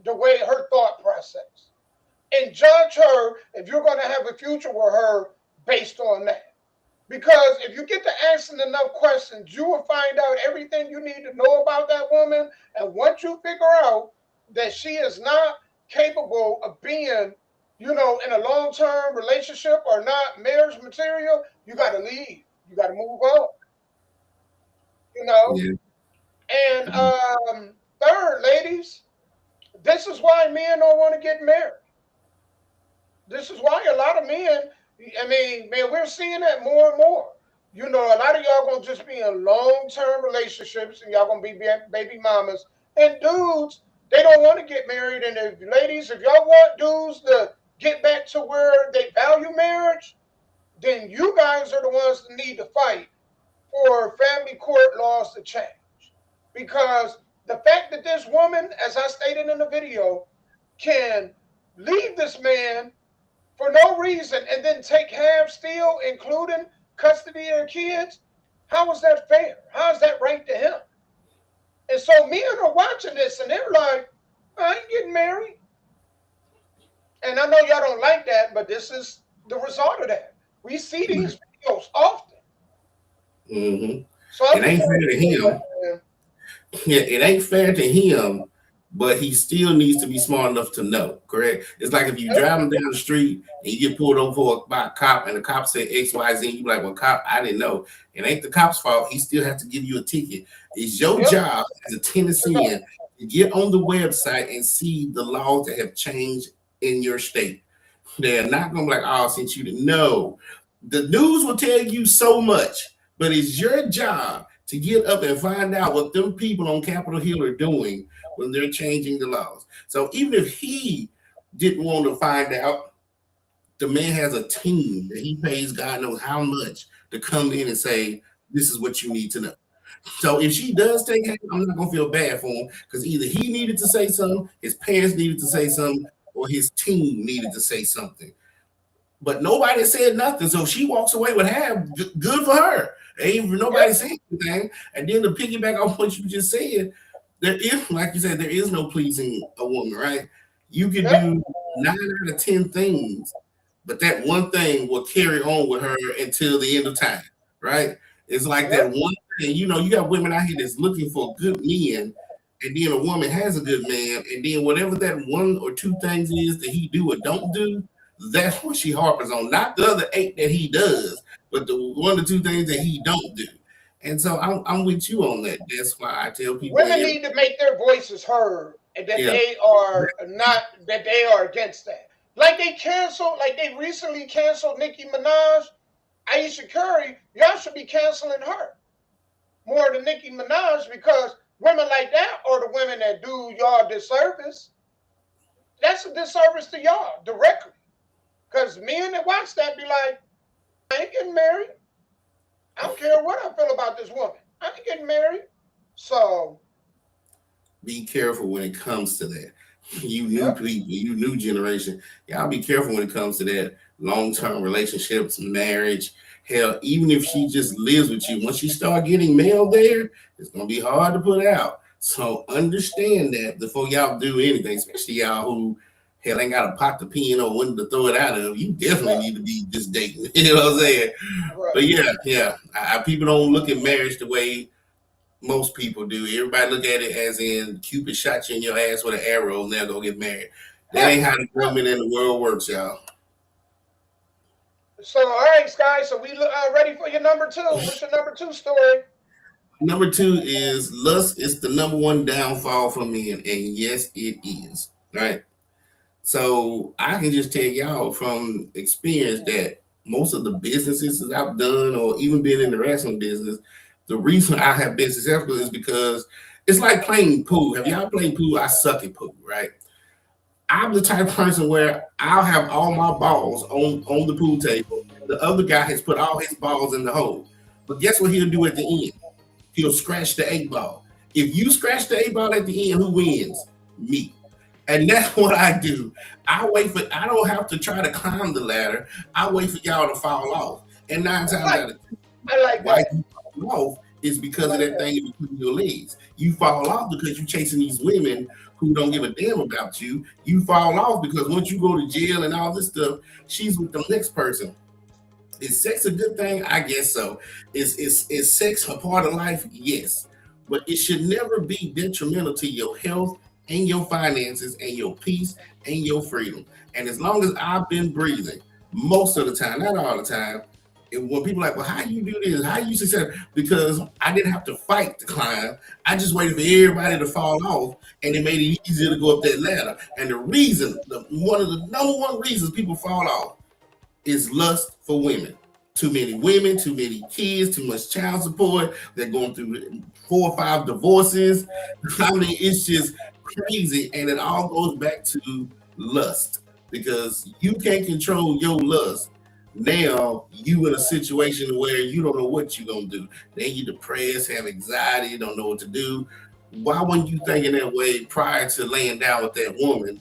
the way her thought process, and judge her if you're going to have a future with her based on that. Because if you get to asking enough questions, you will find out everything you need to know about that woman. And once you figure out that she is not capable of being, you know, in a long-term relationship or not marriage material, you got to leave. You got to move on. You know? Yeah. And third, ladies, this is why men don't want to get married. This is why a lot of men, I mean, man, we're seeing that more and more. You know, a lot of y'all going to just be in long-term relationships and y'all going to be baby mamas. And dudes, they don't want to get married. And if ladies, if y'all want dudes to get back to where they value marriage, then you guys are the ones that need to fight for family court laws to change. Because the fact that this woman, as I stated in the video, can leave this man for no reason and then take half still, including custody of kids, how is that fair? How is that right to him? And so men are watching this and they're like, I ain't getting married. And I know y'all don't like that, but this is the result of that. We see these most often. Mm-hmm. So I'm It ain't fair to him. man. Yeah, it ain't fair to him, but he still needs to be smart enough to know, correct? It's like if you driving down the street and you get pulled over by a cop and the cop said X, Y, Z, you be like, well, cop, I didn't know. It ain't the cop's fault. He still has to give you a ticket. It's your Yep. job as a Tennessean to get on the website and see the laws that have changed in your state. They're not gonna be like, oh, since you didn't know. The news will tell you so much, but it's your job to get up and find out what them people on Capitol Hill are doing when they're changing the laws. So even if he didn't want to find out, the man has a team that he pays God knows how much to come in and say, this is what you need to know. So if she does take him, I'm not gonna feel bad for him because either he needed to say something, his parents needed to say something, or his team needed to say something. But nobody said nothing. So if she walks away with half, good for her. Ain't nobody saying anything. And then to piggyback on what you just said, there is, like you said, there is no pleasing a woman, right? You can do 9 out of 10 things, but that one thing will carry on with her until the end of time, right? It's like that one thing, you know, you got women out here that's looking for good men, and then a woman has a good man, and then whatever that 1 or 2 things is that he do or don't do, that's what she harpers on. Not the other 8 that he does, but the 1 or 2 things that he don't do. And so I'm with you on that. That's why I tell people women need to make their voices heard, and that they are not, that they are against that. Like they recently canceled Nicki Minaj, Aisha Curry. Y'all should be canceling her more than Nicki Minaj, because women like that are the women that do y'all disservice. That's a disservice to y'all directly. Because men that watch that be like, I ain't getting married. I don't care what I feel about this woman. I ain't getting married. So be careful when it comes to that. You new people, you new generation, y'all be careful when it comes to that. Long-term relationships, marriage, hell, even if she just lives with you, once you start getting mail there, it's gonna be hard to put out. So understand that before y'all do anything, especially y'all who hell ain't got a pot to pee in or window to throw it out of. You definitely need to be just dating. You know what I'm saying? Right. But yeah. People don't look at marriage the way most people do. Everybody look at it as in Cupid shot you in your ass with an arrow and they'll go get married. That ain't how the women in the world works, y'all. So, all right, Sky. So we ready for your number 2. What's your number 2 story? Number 2 is lust is the number 1 downfall for men, and yes, it is. Right. So I can just tell y'all from experience that most of the businesses that I've done or even been in the wrestling business, the reason I have been successful is because it's like playing pool. Have y'all played pool? I suck at pool, right? I'm the type of person where I'll have all my balls on the pool table. The other guy has put all his balls in the hole. But guess what he'll do at the end? He'll scratch the 8 ball. If you scratch the 8 ball at the end, who wins? Me. And that's what I do. I don't have to try to climb the ladder. I wait for y'all to fall off. And 9 times out of 10, why you fall off is because of that thing in between your legs. You fall off because you're chasing these women who don't give a damn about you. You fall off because once you go to jail and all this stuff, she's with the next person. Is sex a good thing? I guess so. Is sex a part of life? Yes. But it should never be detrimental to your health and your finances and your peace and your freedom. And as long as I've been breathing, most of the time, not all the time, when people are like, well, how you do this? How you success? Because I didn't have to fight to climb. I just waited for everybody to fall off, and it made it easier to go up that ladder. And the reason, one of the number 1 reasons people fall off is lust for women. Too many women, too many kids, too much child support. They're going through 4 or 5 divorces. I mean, it's just crazy. And it all goes back to lust, because you can't control your lust. Now you in a situation where you don't know what you're going to do. Then you're depressed, have anxiety, you don't know what to do. Why weren't you thinking that way prior to laying down with that woman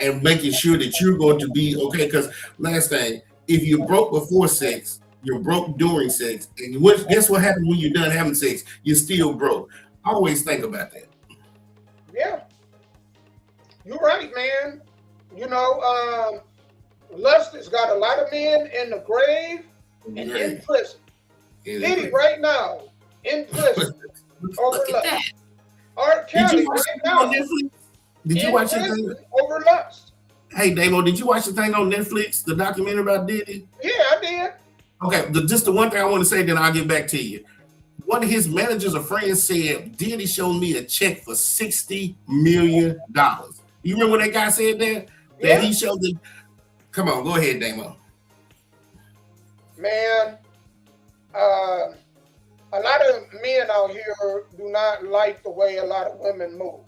and making sure that you're going to be okay? Because last thing, if you're broke before sex, you're broke during sex. And guess what happens when you're done having sex? You're still broke. Always think about that. Yeah. You're right, man. You know, lust has got a lot of men in the grave, and in prison. In Diddy prison. right now in prison over Look at lust. that. R. Did Kelly you watch right the thing now on Netflix? Did you in watch the prison thing? over lust. Hey, Damo, did you watch the thing on Netflix, the documentary about Diddy? Yeah, I did. Okay, just the one thing I want to say, then I'll get back to you. One of his managers or friends said, Diddy showed me a check for $60 million. You remember when that guy said that? That Yeah. he showed the. Come on, go ahead, Damo. Man, a lot of men out here do not like the way a lot of women move.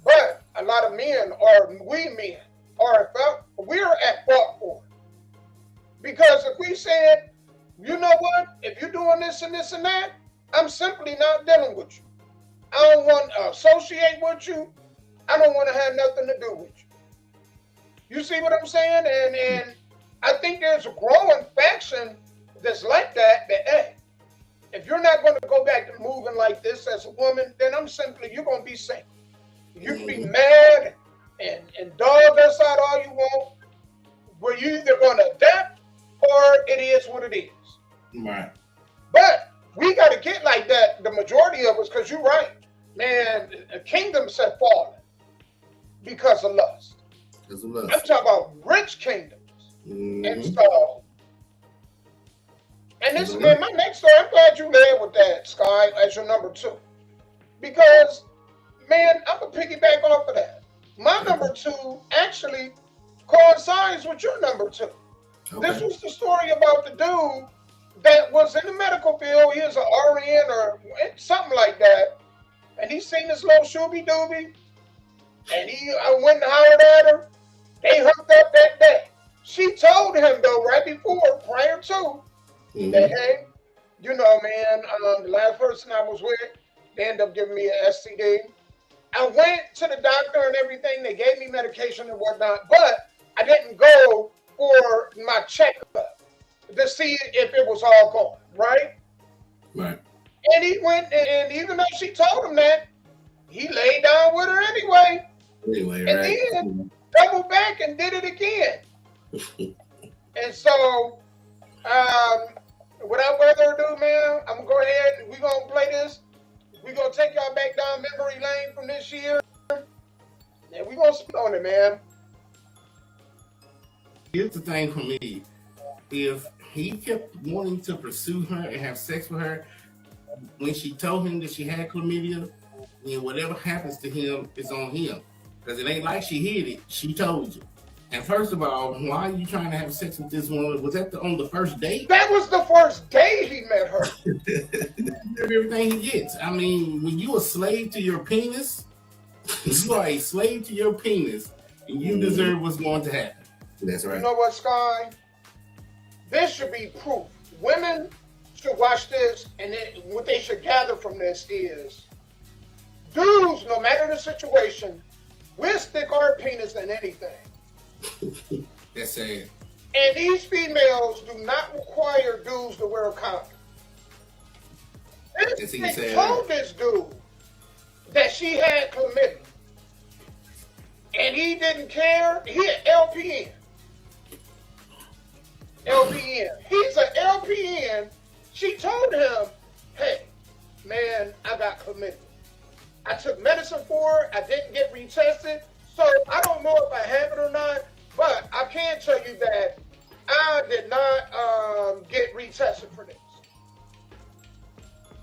But a lot of men, or we men, we're at fault for it. Because if we said, you know what, if you're doing this and this and that, I'm simply not dealing with you. I don't want to associate with you. I don't want to have nothing to do with you. You see what I'm saying? And I think there's a growing faction that's like that, hey, if you're not going to go back to moving like this as a woman, then you're going to be safe. You can be mad and dog us out all you want. We're either going to adapt or it is what it is. Right. But we got to get like that, the majority of us, because you're right. Man, kingdoms have fallen because of lust. I'm talking about rich kingdoms. And so, and this, man, my next story, I'm glad you led with that, Sky, as your number 2. Because, man, I'm going to piggyback off of that. My number 2 actually coincides with your number 2. Okay. This was the story about the dude that was in the medical field. He was an RN or something like that. And he seen this little shooby dooby. And he went and hollered at her. They hooked up that day. She told him, though, right before, prior to, that, hey, you know, man, the last person I was with, they ended up giving me an STD. I went to the doctor and everything. They gave me medication and whatnot, but I didn't go for my checkup to see if it was all gone, right? Right. And he went, and even though she told him that, he laid down with her anyway. Anyway, and right. then doubled back and did it again. And so, without further ado, man, I'm going to go ahead and we're going to play this. We're going to take y'all back down memory lane from this year. And we're going to speak on it, man. Here's the thing for me. If he kept wanting to pursue her and have sex with her, when she told him that she had chlamydia, then whatever happens to him is on him. Because it ain't like she hid it. She told you. And first of all, why are you trying to have sex with this woman? Was that on the first date? That was the first day he met her. Everything he gets. I mean, when you a slave to your penis, you are a slave to your penis, and you deserve what's going to happen. That's right. You know what, Sky? This should be proof. Women should watch this, and what they should gather from this is, dudes, no matter the situation, we'll stick our penis in anything. That's sad. And these females do not require dudes to wear a condom. They told this dude that she had chlamydia. And he didn't care. He an LPN. He's an LPN. She told him, hey, man, I got chlamydia. I took medicine for it. I didn't get retested. So I don't know if I have it or not, but I can tell you that I did not get retested for this.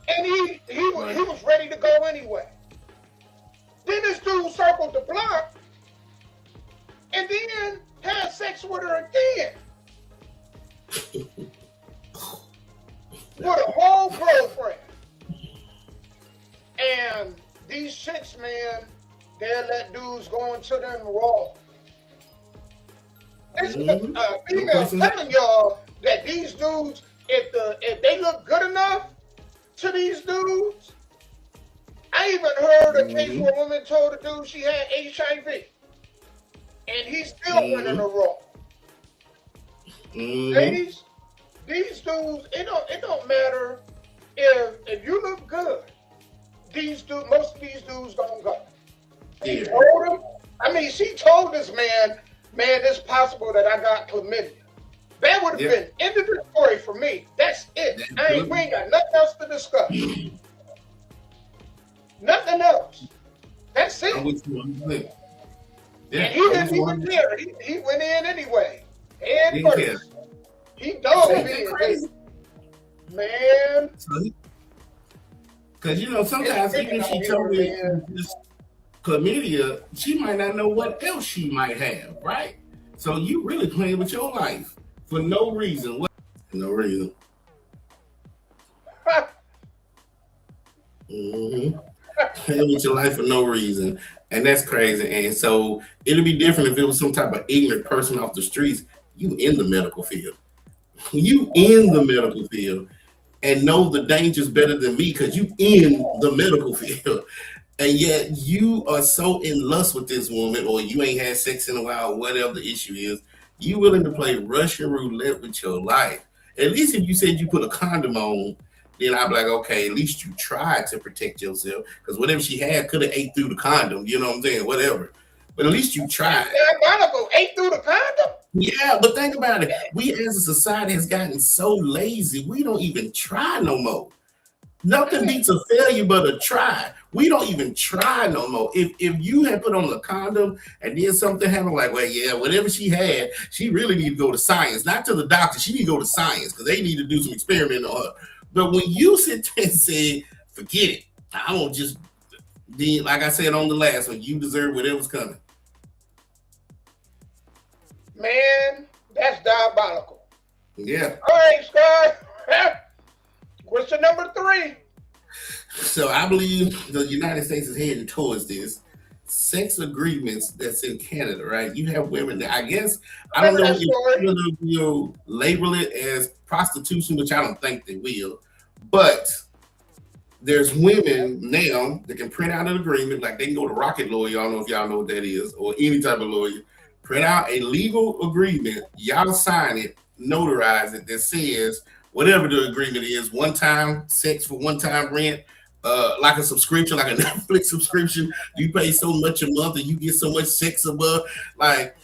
And he was ready to go anyway. Then this dude circled the block and then had sex with her again. With a whole girlfriend. And these chicks, man, they'll let dudes go into them raw. This female telling y'all that these dudes, if they look good enough to these dudes, I even heard a case where a woman told a dude she had HIV, and he still went in a raw. Ladies, these dudes, it don't matter if you look good. Most of these dudes don't go. She told him. I mean, she told this man, it's possible that I got chlamydia. That would have been end of the story for me. That's it. We ain't got nothing else to discuss. Nothing else. That's it. Yeah, and he didn't even care. He went in anyway. And first. He dove in. Crazy. Man. Because, you know, sometimes even if she told me this chlamydia, she might not know what else she might have, right? So you really playing with your life for no reason. No reason. Playing with your life for no reason. And that's crazy. And so it'll be different if it was some type of ignorant person off the streets. You in the medical field. You in the medical field and know the dangers better than me because you in the medical field. And yet you are so in lust with this woman, or you ain't had sex in a while, or whatever the issue is. You willing to play Russian roulette with your life. At least if you said you put a condom on, then I'd be like, okay, at least you tried to protect yourself. Because whatever she had could have ate through the condom, you know what I'm saying? Whatever. But at least you tried. Ate through the condom? Yeah, but think about it. We as a society has gotten so lazy, we don't even try no more. Nothing beats a failure but a try. We don't even try no more. If you had put on a condom and then something happened, like, well, yeah, whatever she had, she really need to go to science, not to the doctor. She need to go to science because they need to do some experiment on her. But when you sit there and say, forget it, I won't just be, like I said on the last one, you deserve whatever's coming. Man, that's diabolical. Yeah. All right, Scott. What's your number 3? So I believe the United States is heading towards this. Sex agreements that's in Canada, right? You have women that I guess, I don't know if you'll label it as prostitution, which I don't think they will, but there's women now that can print out an agreement, like they can go to Rocket Lawyer, I don't know if y'all know what that is, or any type of lawyer, print out a legal agreement, y'all sign it, notarize it, that says whatever the agreement is, one time sex for one time rent, like a subscription, like a Netflix subscription. You pay so much a month and you get so much sex above. Like,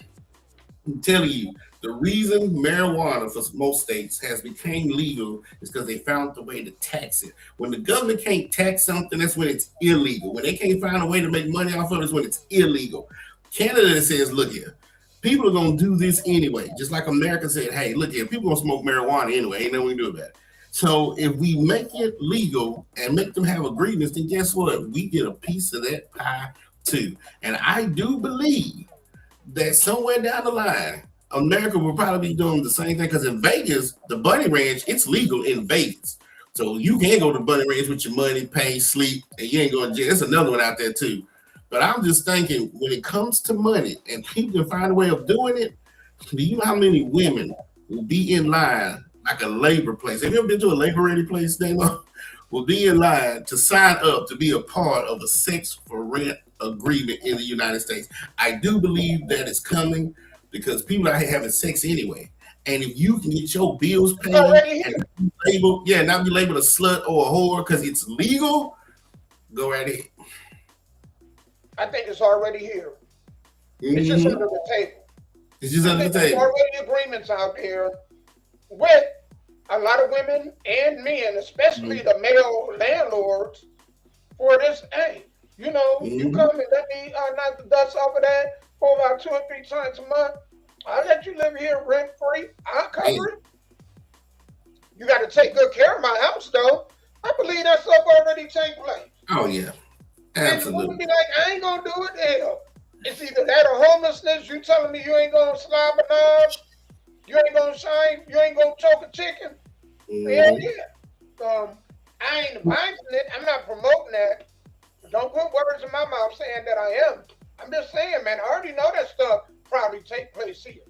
I'm telling you, the reason marijuana for most states has become legal is because they found the way to tax it. When the government can't tax something, that's when it's illegal. When they can't find a way to make money off of it, it's when it's illegal. Canada says, look here, people are going to do this anyway. Just like America said, hey, look here, people going to smoke marijuana anyway. Ain't nothing we can do about it. So if we make it legal and make them have agreements, then guess what? We get a piece of that pie too. And I do believe that somewhere down the line, America will probably be doing the same thing, because in Vegas, the Bunny Ranch, it's legal in Vegas. So you can go to Bunny Ranch with your money, pay, sleep, and you ain't going to jail. There's another one out there too. But I'm just thinking, when it comes to money and people can find a way of doing it, do you know how many women will be in line like a labor place? Have you ever been to a labor-ready place, Damo? Will be in line to sign up to be a part of a sex for rent agreement in the United States. I do believe that it's coming because people are having sex anyway. And if you can get your bills paid and not be labeled a slut or a whore because it's legal, go right ahead. I think it's already here. It's just under the table. It's just under the table. There's already agreements out there with a lot of women and men, especially the male landlords, for this. Hey, you know, you come and let me knock the dust off of that for about 2 or 3 times a month. I'll let you live here rent free. I'll cover it. You got to take good care of my house, though. I believe that stuff already take place. Oh yeah, absolutely. And you be like, I ain't gonna do it. Hell, it's either that or homelessness. You telling me you ain't gonna slob a knob, you ain't gonna shine, you ain't gonna choke a chicken. Hell yeah. I ain't advising it. I'm not promoting that. Don't put words in my mouth saying that I am. I'm just saying, man, I already know that stuff probably take place here.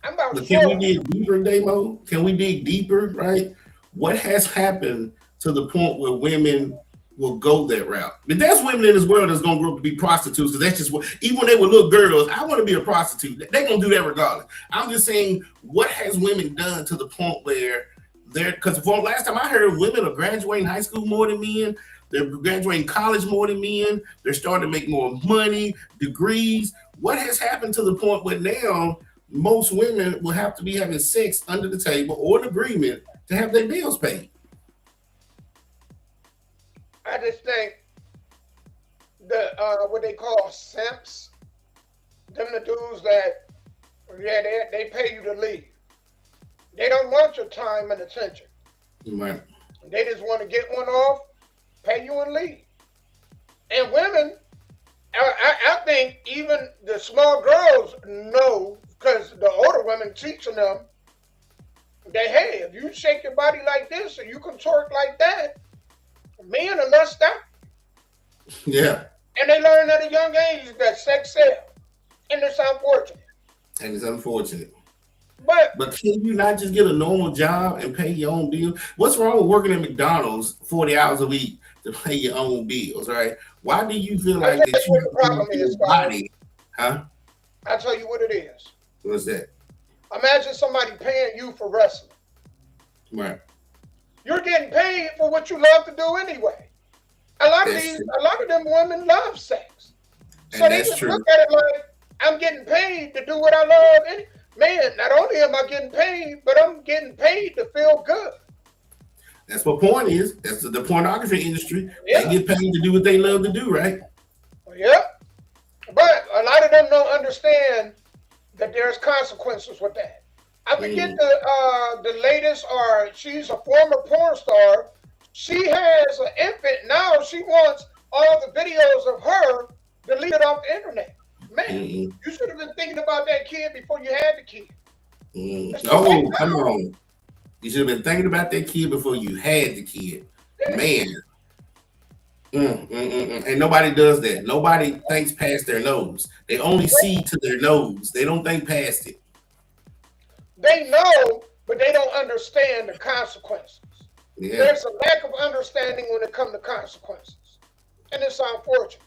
I'm about to Can we dig deeper, Damo? Can we dig deeper, right? What has happened to the point where women will go that route? But there's women in this world that's gonna grow up to be prostitutes, because that's just what, even when they were little girls, I want to be a prostitute. They're gonna do that regardless. I'm just saying, what has women done to the point where they're, because for last time I heard, women are graduating high school more than men, they're graduating college more than men, they're starting to make more money, degrees. What has happened to the point where now most women will have to be having sex under the table or an agreement to have their bills paid. I just think the what they call simps, them the dudes that they pay you to leave. They don't want your time and attention. Right. They just want to get one off, pay you and leave. And women, I think even the small girls know, because the older women teaching them that, hey, if you shake your body like this or you can twerk like that, men are lust out. Yeah. And they learn at a young age that sex sells. And it's unfortunate. And it's unfortunate. But can you not just get a normal job and pay your own bills? What's wrong with working at McDonald's 40 hours a week to pay your own bills, right? Why do you feel like that what the problem is, body? Huh? I'll tell you what it is. What's that? Imagine somebody paying you for wrestling. Right. You're getting paid for what you love to do anyway. A lot of them women love sex. So they just look at it like, I'm getting paid to do what I love. Man, not only am I getting paid, but I'm getting paid to feel good. That's what porn is. That's the pornography industry. Yeah. They get paid to do what they love to do, right? Yep. But a lot of them don't understand that there's consequences with that. I forget the latest, or she's a former porn star. She has an infant. Now she wants all the videos of her deleted off the internet. Man, you should have been thinking about that kid before you had the kid. Oh, come on. You should have been thinking about that kid before you had the kid. Yeah. Man. And nobody does that. Nobody thinks past their nose. They only see to their nose. They don't think past it. They know, but they don't understand the consequences. Yeah. There's a lack of understanding when it comes to consequences. And it's unfortunate.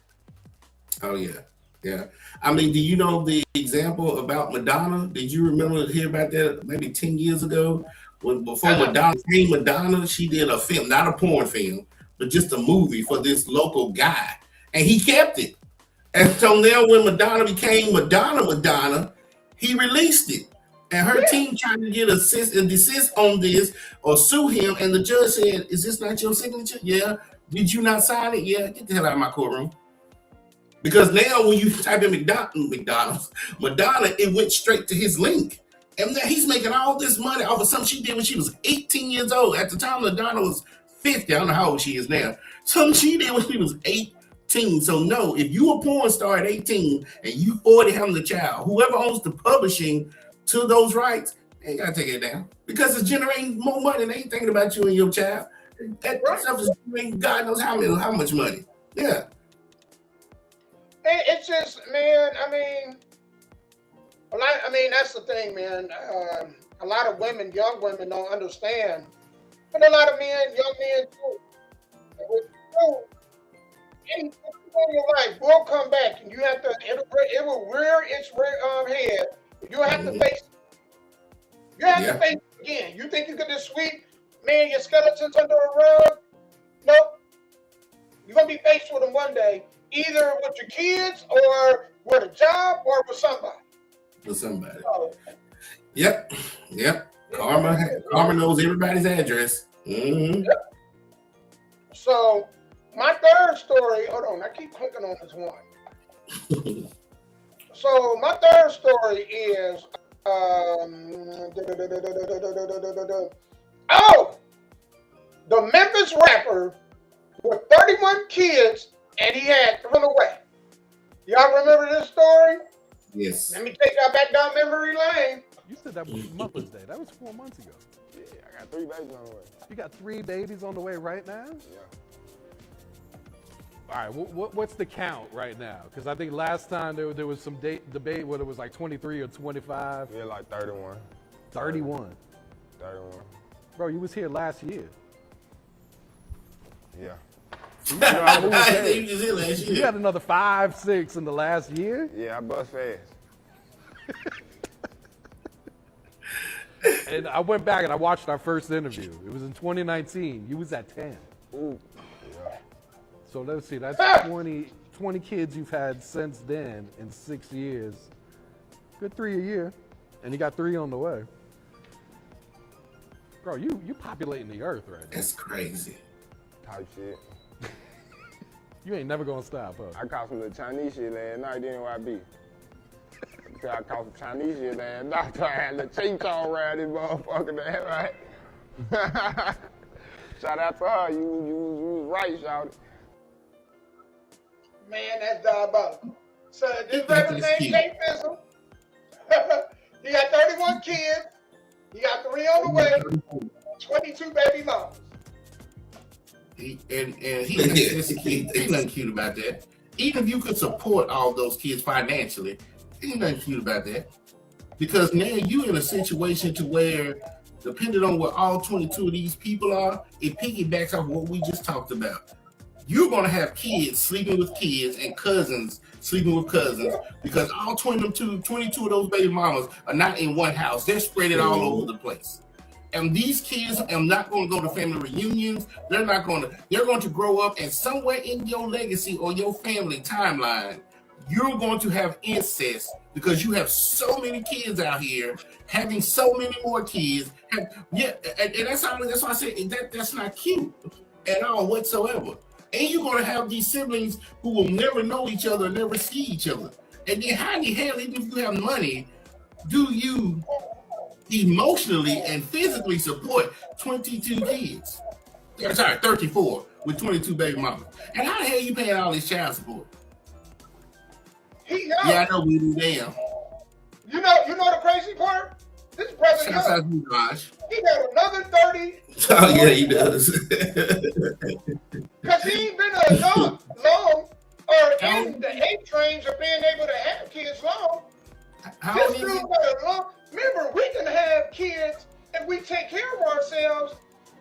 Oh, yeah. Yeah. I mean, do you know the example about Madonna? Did you hear about that maybe 10 years ago? Before Madonna became Madonna, she did a film, not a porn film, but just a movie for this local guy. And he kept it. And so now when Madonna became Madonna, he released it. And her team tried to get a desist on this or sue him. And the judge said, is this not your signature? Yeah. Did you not sign it? Yeah. Get the hell out of my courtroom. Because now when you type in McDonald's, Madonna, it went straight to his link. And now he's making all this money off of something she did when she was 18 years old. At the time, Madonna was 50. I don't know how old she is now. Something she did when she was 18. So no, if you a porn star at 18 and you already having a child, whoever owns the publishing to those rights, they gotta take it down. Because it's generating more money. They ain't thinking about you and your child. That stuff is generating God knows how much money. Yeah. It's just, man, I mean, that's the thing, man. A lot of women, young women, don't understand. But a lot of men, young men, too. Anything in your life will come back, and you have to, it will rear its head. You have to face it. You have to face it again. You think you could just sweep, man, your skeletons under a rug? Nope. You're going to be faced with them one day. Either with your kids or with a job or with somebody. With somebody. Oh. Yep. Karma knows everybody's address. Mm-hmm. Yep. So my third story, hold on, I keep clicking on this one. So my third story is the Memphis rapper with 31 kids. And he had to run away. Y'all remember this story? Yes. Let me take y'all back down memory lane. You said that was Mother's Day. That was 4 months ago. Yeah, I got 3 babies on the way. You got 3 babies on the way right now? Yeah. All right, what's the count right now? Because I think last time there was some debate whether it was like 23 or 25. Yeah, like 31. 31? 31. Bro, you was here last year. Yeah. You got another 5, 6 in the last year? Yeah, I bust fast. And I went back and I watched our first interview. It was in 2019. You was at 10. Ooh. Yeah. So let's see, that's 20 kids you've had since then in 6 years. Good 3 a year. And he got 3 on the way. Bro, you populating the earth right now. That's crazy. Type shit. You ain't never gonna stop, huh? I caught some little Chinese shit last night, didn't I be? I caught some Chinese shit last night. I had a little ching chong around this motherfucker there, right? Shout out to her. You was right, shout. Man, that's diabolical. So this brother named Jay Fizzle. He got 31 kids. He got 3 on the way. 22 baby mamas. He ain't nothing cute about that. Even if you could support all those kids financially, ain't nothing cute about that. Because now you in a situation to where, depending on what all 22 of these people are, it piggybacks off what we just talked about. You're going to have kids sleeping with kids and cousins sleeping with cousins because all 22 of those baby mamas are not in one house. They're spread all over the place. And these kids are not going to go to family reunions. They're going to grow up, and somewhere in your legacy or your family timeline, you're going to have incest because you have so many kids out here having so many more kids. And that's why I say that's not cute at all whatsoever. And you're going to have these siblings who will never know each other, never see each other. And then how the hell, even if you have money, do you emotionally and physically support 22 kids? Sorry, 34 with 22 baby mamas. And how the hell you paying all this child support? Yeah, I know we do. Damn. You know the crazy part? This brother, he got another 30. Oh yeah, he does. Because he ain't been an adult long, or in the age range of being able to have kids long. This dude got a long. Remember, we can have kids if we take care of ourselves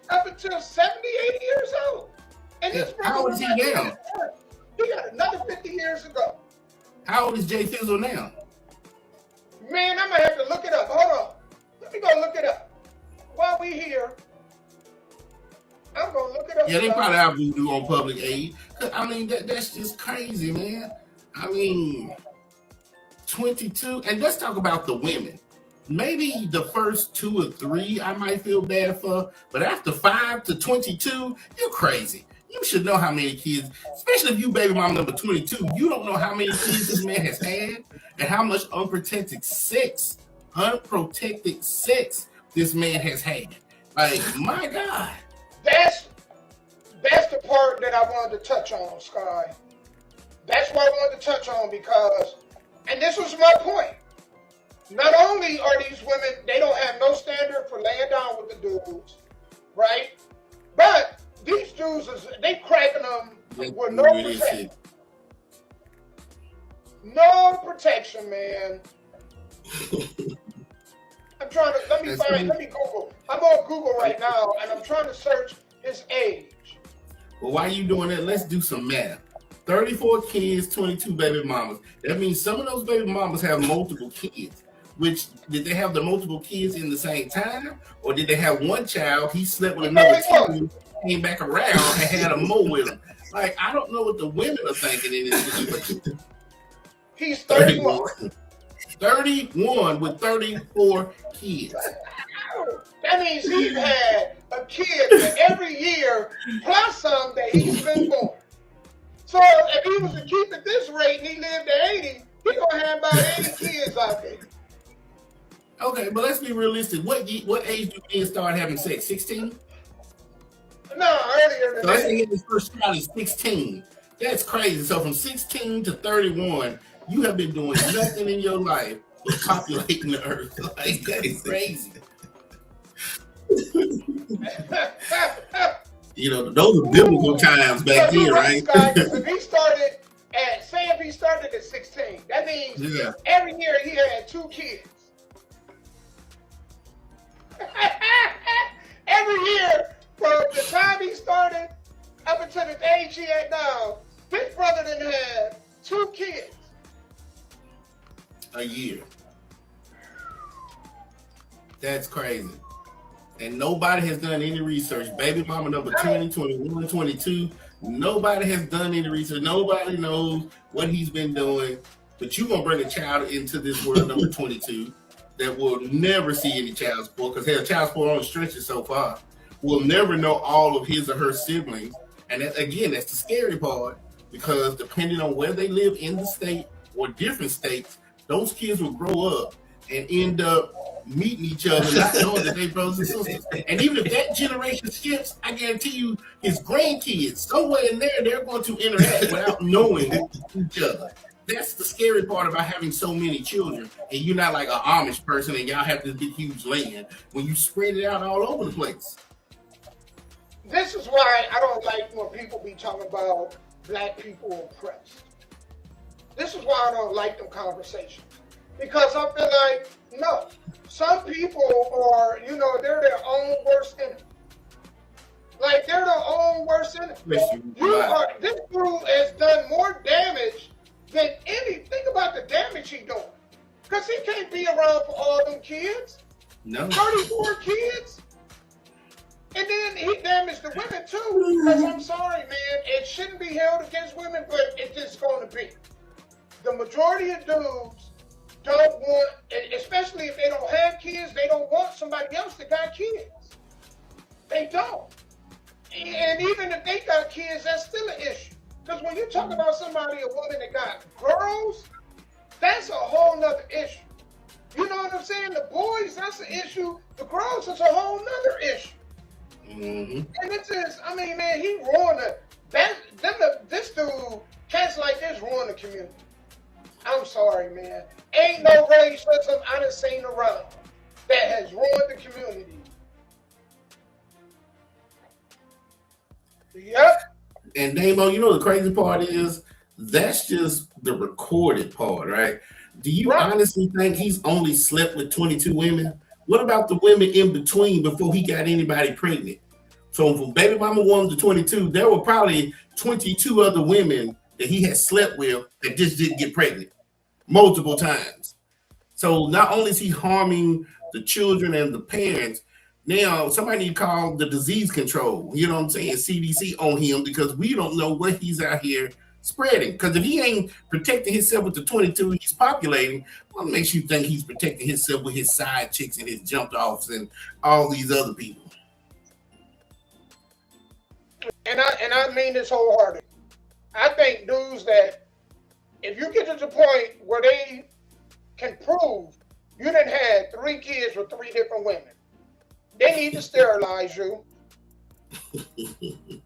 up until 70, 80 years old. And this brother, how old is he now? He got another 50 years ago. How old is Jay Fizzle now? Man, I'm gonna have to look it up. Hold on. Let me go look it up. While we here, I'm gonna look it up. Yeah, they probably have voodoo on public aid. I mean, that's just crazy, man. I mean, 22, and let's talk about the women. Maybe the first 2 or 3 I might feel bad for, but after 5 to 22, you're crazy. You should know how many kids, especially if you baby mom number 22, you don't know how many kids this man has had and how much unprotected sex this man has had. Like, my God. That's the part that I wanted to touch on, Sky. That's what I wanted to touch on because, and this was my point. Not only are these women, they don't have no standard for laying down with the dudes, right? But these dudes, they cracking them with no protection. No protection, man. I'm trying to, let me Google. I'm on Google right now, and I'm trying to search his age. Well, while you doing that, let's do some math. 34 kids, 22 baby mamas. That means some of those baby mamas have multiple kids. Which, did they have the multiple kids in the same time? Or did they have one child, he slept with another 2, came back around and had a more with him? Like, I don't know what the women are thinking in this situation. He's 31. 31 with 34 kids. That means he's had a kid for every year, plus some that he's been born. So if he was to keep at this rate and he lived to 80, he's going to have about 80 kids out there. Okay, but let's be realistic. What age do kids start having sex? 16? No, earlier than that. So let's say his first child is 16. That's crazy. So from 16 to 31, you have been doing nothing in your life but populating the earth. Like, that is crazy. You know, those are biblical times back then, right? If he started at 16, that means every year he had 2 kids. Every year, from the time he started up until the age he had now, his brother done had 2 kids. A year. That's crazy. And nobody has done any research. Baby mama number 20, 21, 22. Nobody has done any research. Nobody knows what he's been doing. But you're going to bring a child into this world number 22. that will never see any child support because hell, child support only stretches so far. Will never know all of his or her siblings, and that, again, that's the scary part because depending on where they live in the state or different states, those kids will grow up and end up meeting each other, not knowing that they're brothers and sisters. And even if that generation skips, I guarantee you, his grandkids somewhere in there, they're going to interact without knowing each other. That's the scary part about having so many children, and you're not like an Amish person, and y'all have this big, huge land when you spread it out all over the place. This is why I don't like when people be talking about black people oppressed. This is why I don't like them conversations. Because I feel like, no, some people are, they're their own worst enemy. Like, they're their own worst enemy. This dude has done more damage than think about the damage he's doing. Because he can't be around for all them kids. No. 34 kids. And then he damaged the women too. Because I'm sorry, man, it shouldn't be held against women, but it's just going to be. The majority of dudes don't want, especially if they don't have kids, they don't want somebody else that got kids. They don't. And even if they got kids, that's still an issue. Because when you talk about somebody, a woman that got girls, that's a whole nother issue. You know what I'm saying? The boys, that's an issue. The girls is a whole nother issue. Mm-hmm. And it's just, I mean, man, he ruined this dude, cats like this ruin the community. I'm sorry, man. Ain't no racism I done seen around that has ruined the community. Yep. And Damo, you know the crazy part is that's just the recorded part, right? Do you honestly think he's only slept with 22 women? What about the women in between before he got anybody pregnant? So from baby mama 1 to 22, there were probably 22 other women that he had slept with that just didn't get pregnant multiple times. So not only is he harming the children and the parents, now somebody need to call the disease control, you know what I'm saying, CDC on him, because we don't know what he's out here spreading. Because if he ain't protecting himself with the 22 he's populating, what makes you think he's protecting himself with his side chicks and his jumped offs and all these other people? And I mean this wholeheartedly. I think dudes that if you get to the point where they can prove you done had 3 kids with 3 different women, they need to sterilize you.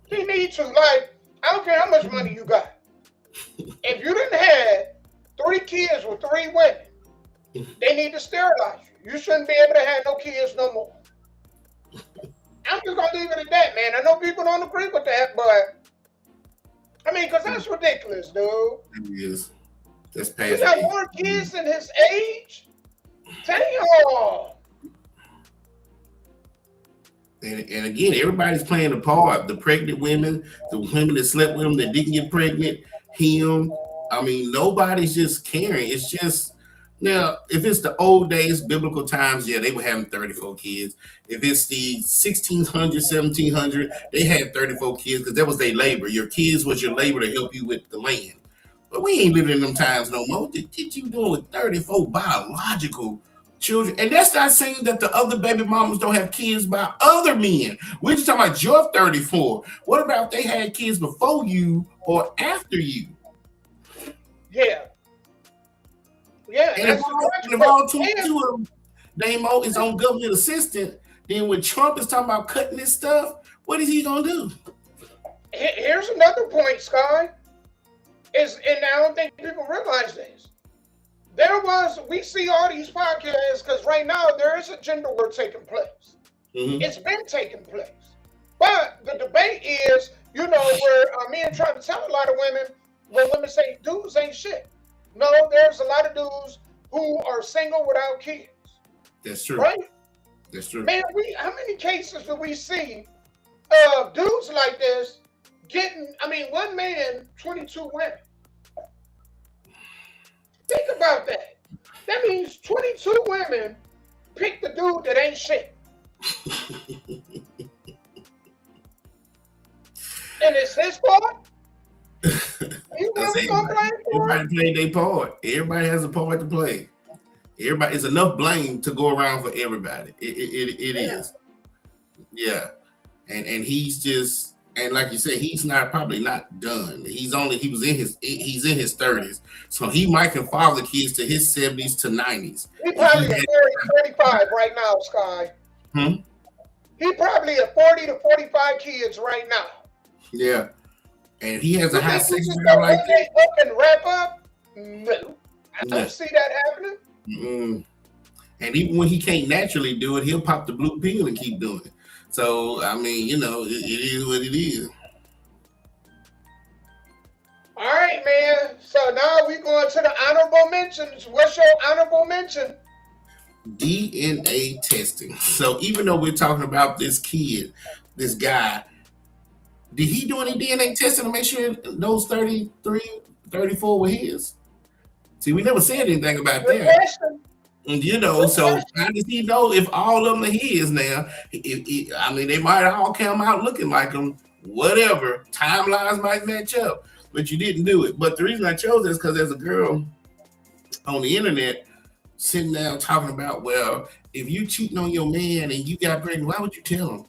They need to. Like, I don't care how much money you got. If you didn't have 3 kids with 3 women, they need to sterilize you. You shouldn't be able to have no kids no more. I'm just going to leave it at that, man. I know people don't agree with that, but I mean, because that's ridiculous, dude. It is. That's past. He got more kids than his age? Damn. And again, everybody's playing a part. The pregnant women, the women that slept with him that didn't get pregnant, him. I mean, nobody's just caring. It's just, now, if it's the old days, biblical times, yeah, they were having 34 kids. If it's the 1600, 1700, they had 34 kids because that was their labor. Your kids was your labor to help you with the land. But we ain't living in them times no more. What you doing with 34 biological children? And that's not saying that the other baby mamas don't have kids by other men. We're just talking about your 34. What about if they had kids before you or after you? Yeah. Yeah. And if all 22 of them, Damo, is on government assistant, then when Trump is talking about cutting this stuff, what is he going to do? Here's another point, Sky. And I don't think people realize this. We see all these podcasts because right now there is a gender war taking place. Mm-hmm. It's been taking place. But the debate is, where men trying to tell a lot of women, when women say dudes ain't shit. No, there's a lot of dudes who are single without kids. That's true. Right? That's true. Man, how many cases do we see of dudes like this getting, one man, 22 women? Think about that. That means 22 women pick the dude that ain't shit. And it's his fault? You really gonna blame for it? Everybody played their part. Everybody has a part to play. Everybody, it's enough blame to go around for everybody. It is. Yeah. And he's just, and like you said, he's probably not done. He's in his 30s. So he might can father kids to his 70s to 90s. He probably 35 right now, Sky. He probably at 40 to 45 kids right now. Yeah. And he has a high sex drive like that. Up and wrap up? No. I don't see that happening. And even when he can't naturally do it, he'll pop the blue pill and keep doing it. So, I mean, you know, it is what it is. All right, man. So now we're going to the honorable mentions. What's your honorable mention? DNA testing. So even though we're talking about this kid, this guy, did he do any DNA testing to make sure those 33, 34 were his? See, we never said anything about that. And you know, so how does he know if all of them are his now? I mean, they might all come out looking like him, whatever. Timelines might match up, but you didn't do it. But the reason I chose this is because there's a girl on the internet sitting down talking about, well, if you cheating on your man and you got pregnant, why would you tell him?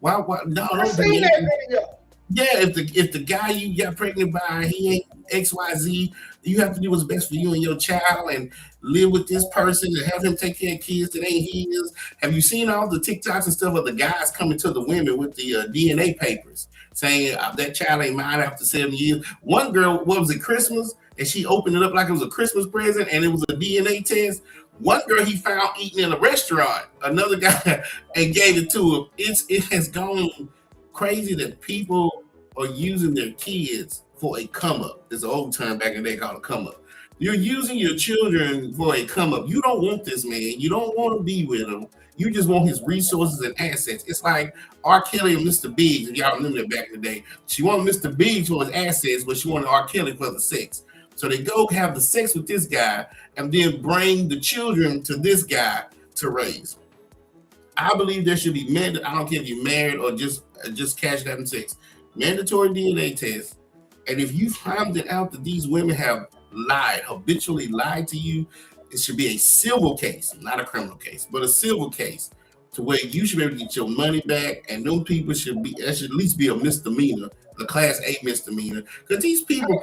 Why? No, I seen that video. Yeah, if the guy you got pregnant by, he ain't XYZ, you have to do what's best for you and your child and live with this person and have him take care of kids that ain't his. Have you seen all the TikToks and stuff of the guys coming to the women with the DNA papers saying that child ain't mine after 7 years? One girl, what was it, Christmas? And she opened it up like it was a Christmas present and it was a DNA test. One girl he found eating in a restaurant, another guy, and gave it to him. It has gone crazy that people are using their kids for a come up. There's an old term back in the day called a come up. You're using your children for a come up. You don't want this man. You don't want to be with him. You just want his resources and assets. It's like R. Kelly and Mr. Biggs. If y'all remember that back in the day, she wanted Mr. Biggs for his assets, but she wanted R. Kelly for the sex. So they go have the sex with this guy and then bring the children to this guy to raise. I believe there should be I don't care if you're married or just cash having sex. Mandatory DNA test. And if you find it out that these women have habitually lied to you, it should be a civil case, not a criminal case, but a civil case to where you should be able to get your money back. And those people should at least be a misdemeanor, a class A misdemeanor. Because these people,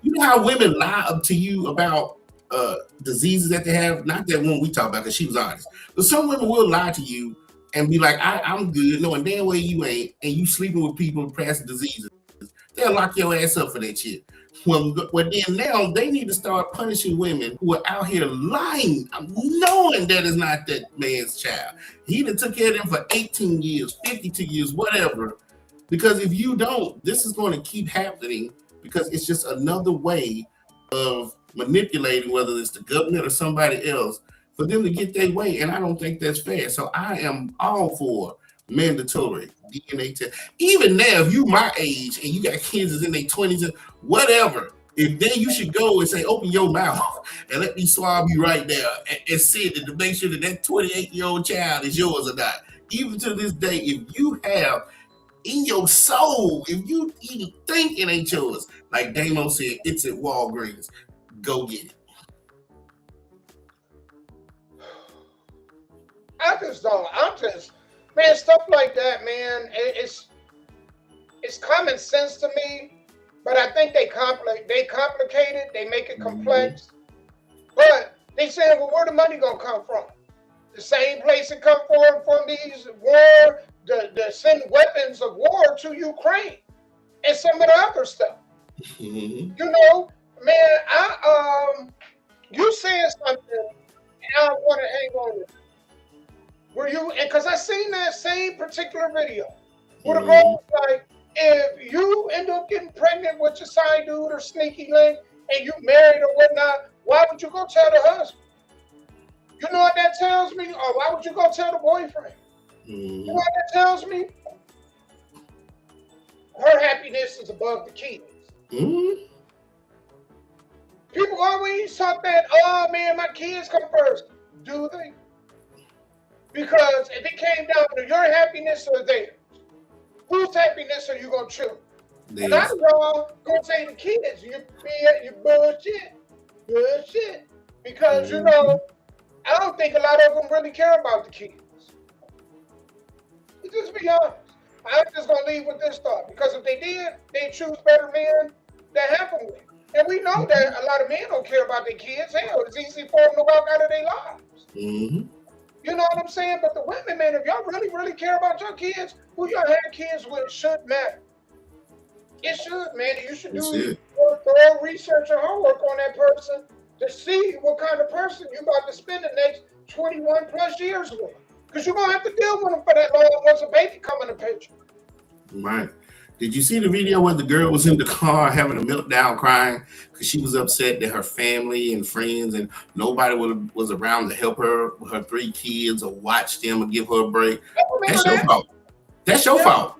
you know how women lie up to you about diseases that they have? Not that one we talk about because she was honest. But some women will lie to you and be like, I'm good, knowing damn well you ain't, and you sleeping with people with past diseases. They'll lock your ass up for that shit. Well, then now they need to start punishing women who are out here lying, knowing that is not that man's child. He done took care of them for 18 years, 52 years, whatever. Because if you don't, this is going to keep happening because it's just another way of manipulating, whether it's the government or somebody else, for them to get their way. And I don't think that's fair. So I am all for mandatory DNA test. Even now, if you my age and you got kids that's in their 20s and whatever, if then you should go and say, open your mouth and let me swab you right there and see it to make sure that 28-year-old child is yours or not. Even to this day, if you have in your soul, if you even think it ain't yours, like Damo said, it's at Walgreens, go get it. Man, stuff like that, man, it's common sense to me, but I think they complicate it, they make it complex. But they saying, well, where the money gonna come from? The same place it come from these war, the send weapons of war to Ukraine and some of the other stuff. You know, man, you said something, and I want to hang on with it. Were you, and because I seen that same particular video where the girl was like, if you end up getting pregnant with your side dude or sneaky link and you married or whatnot, why would you go tell the husband? You know what that tells me? Or why would you go tell the boyfriend? You know what that tells me? Her happiness is above the kids. People always talk that, oh man, my kids come first. Do they? Because if it came down to your happiness or theirs, whose happiness are you going to choose? And I'm going to say the kids, you bullshit. Because, you know, I don't think a lot of them really care about the kids. You just be honest. I'm just gonna leave with this thought because if they did, they'd choose better men to have them with. And we know that a lot of men don't care about their kids. Hell, it's easy for them to walk out of their lives. Mm-hmm. You know what I'm saying? But the women, man, if y'all really, really care about your kids, who y'all have kids with should matter. It should, man. You should do thorough research and homework on that person to see what kind of person you're about to spend the next 21 plus years with. Because you're going to have to deal with them for that long once a baby come in the picture. Right. Did you see the video where the girl was in the car having a meltdown crying because she was upset that her family and friends and nobody was around to help her with her 3 kids or watch them or give her a break? That's your fault. That's your fault.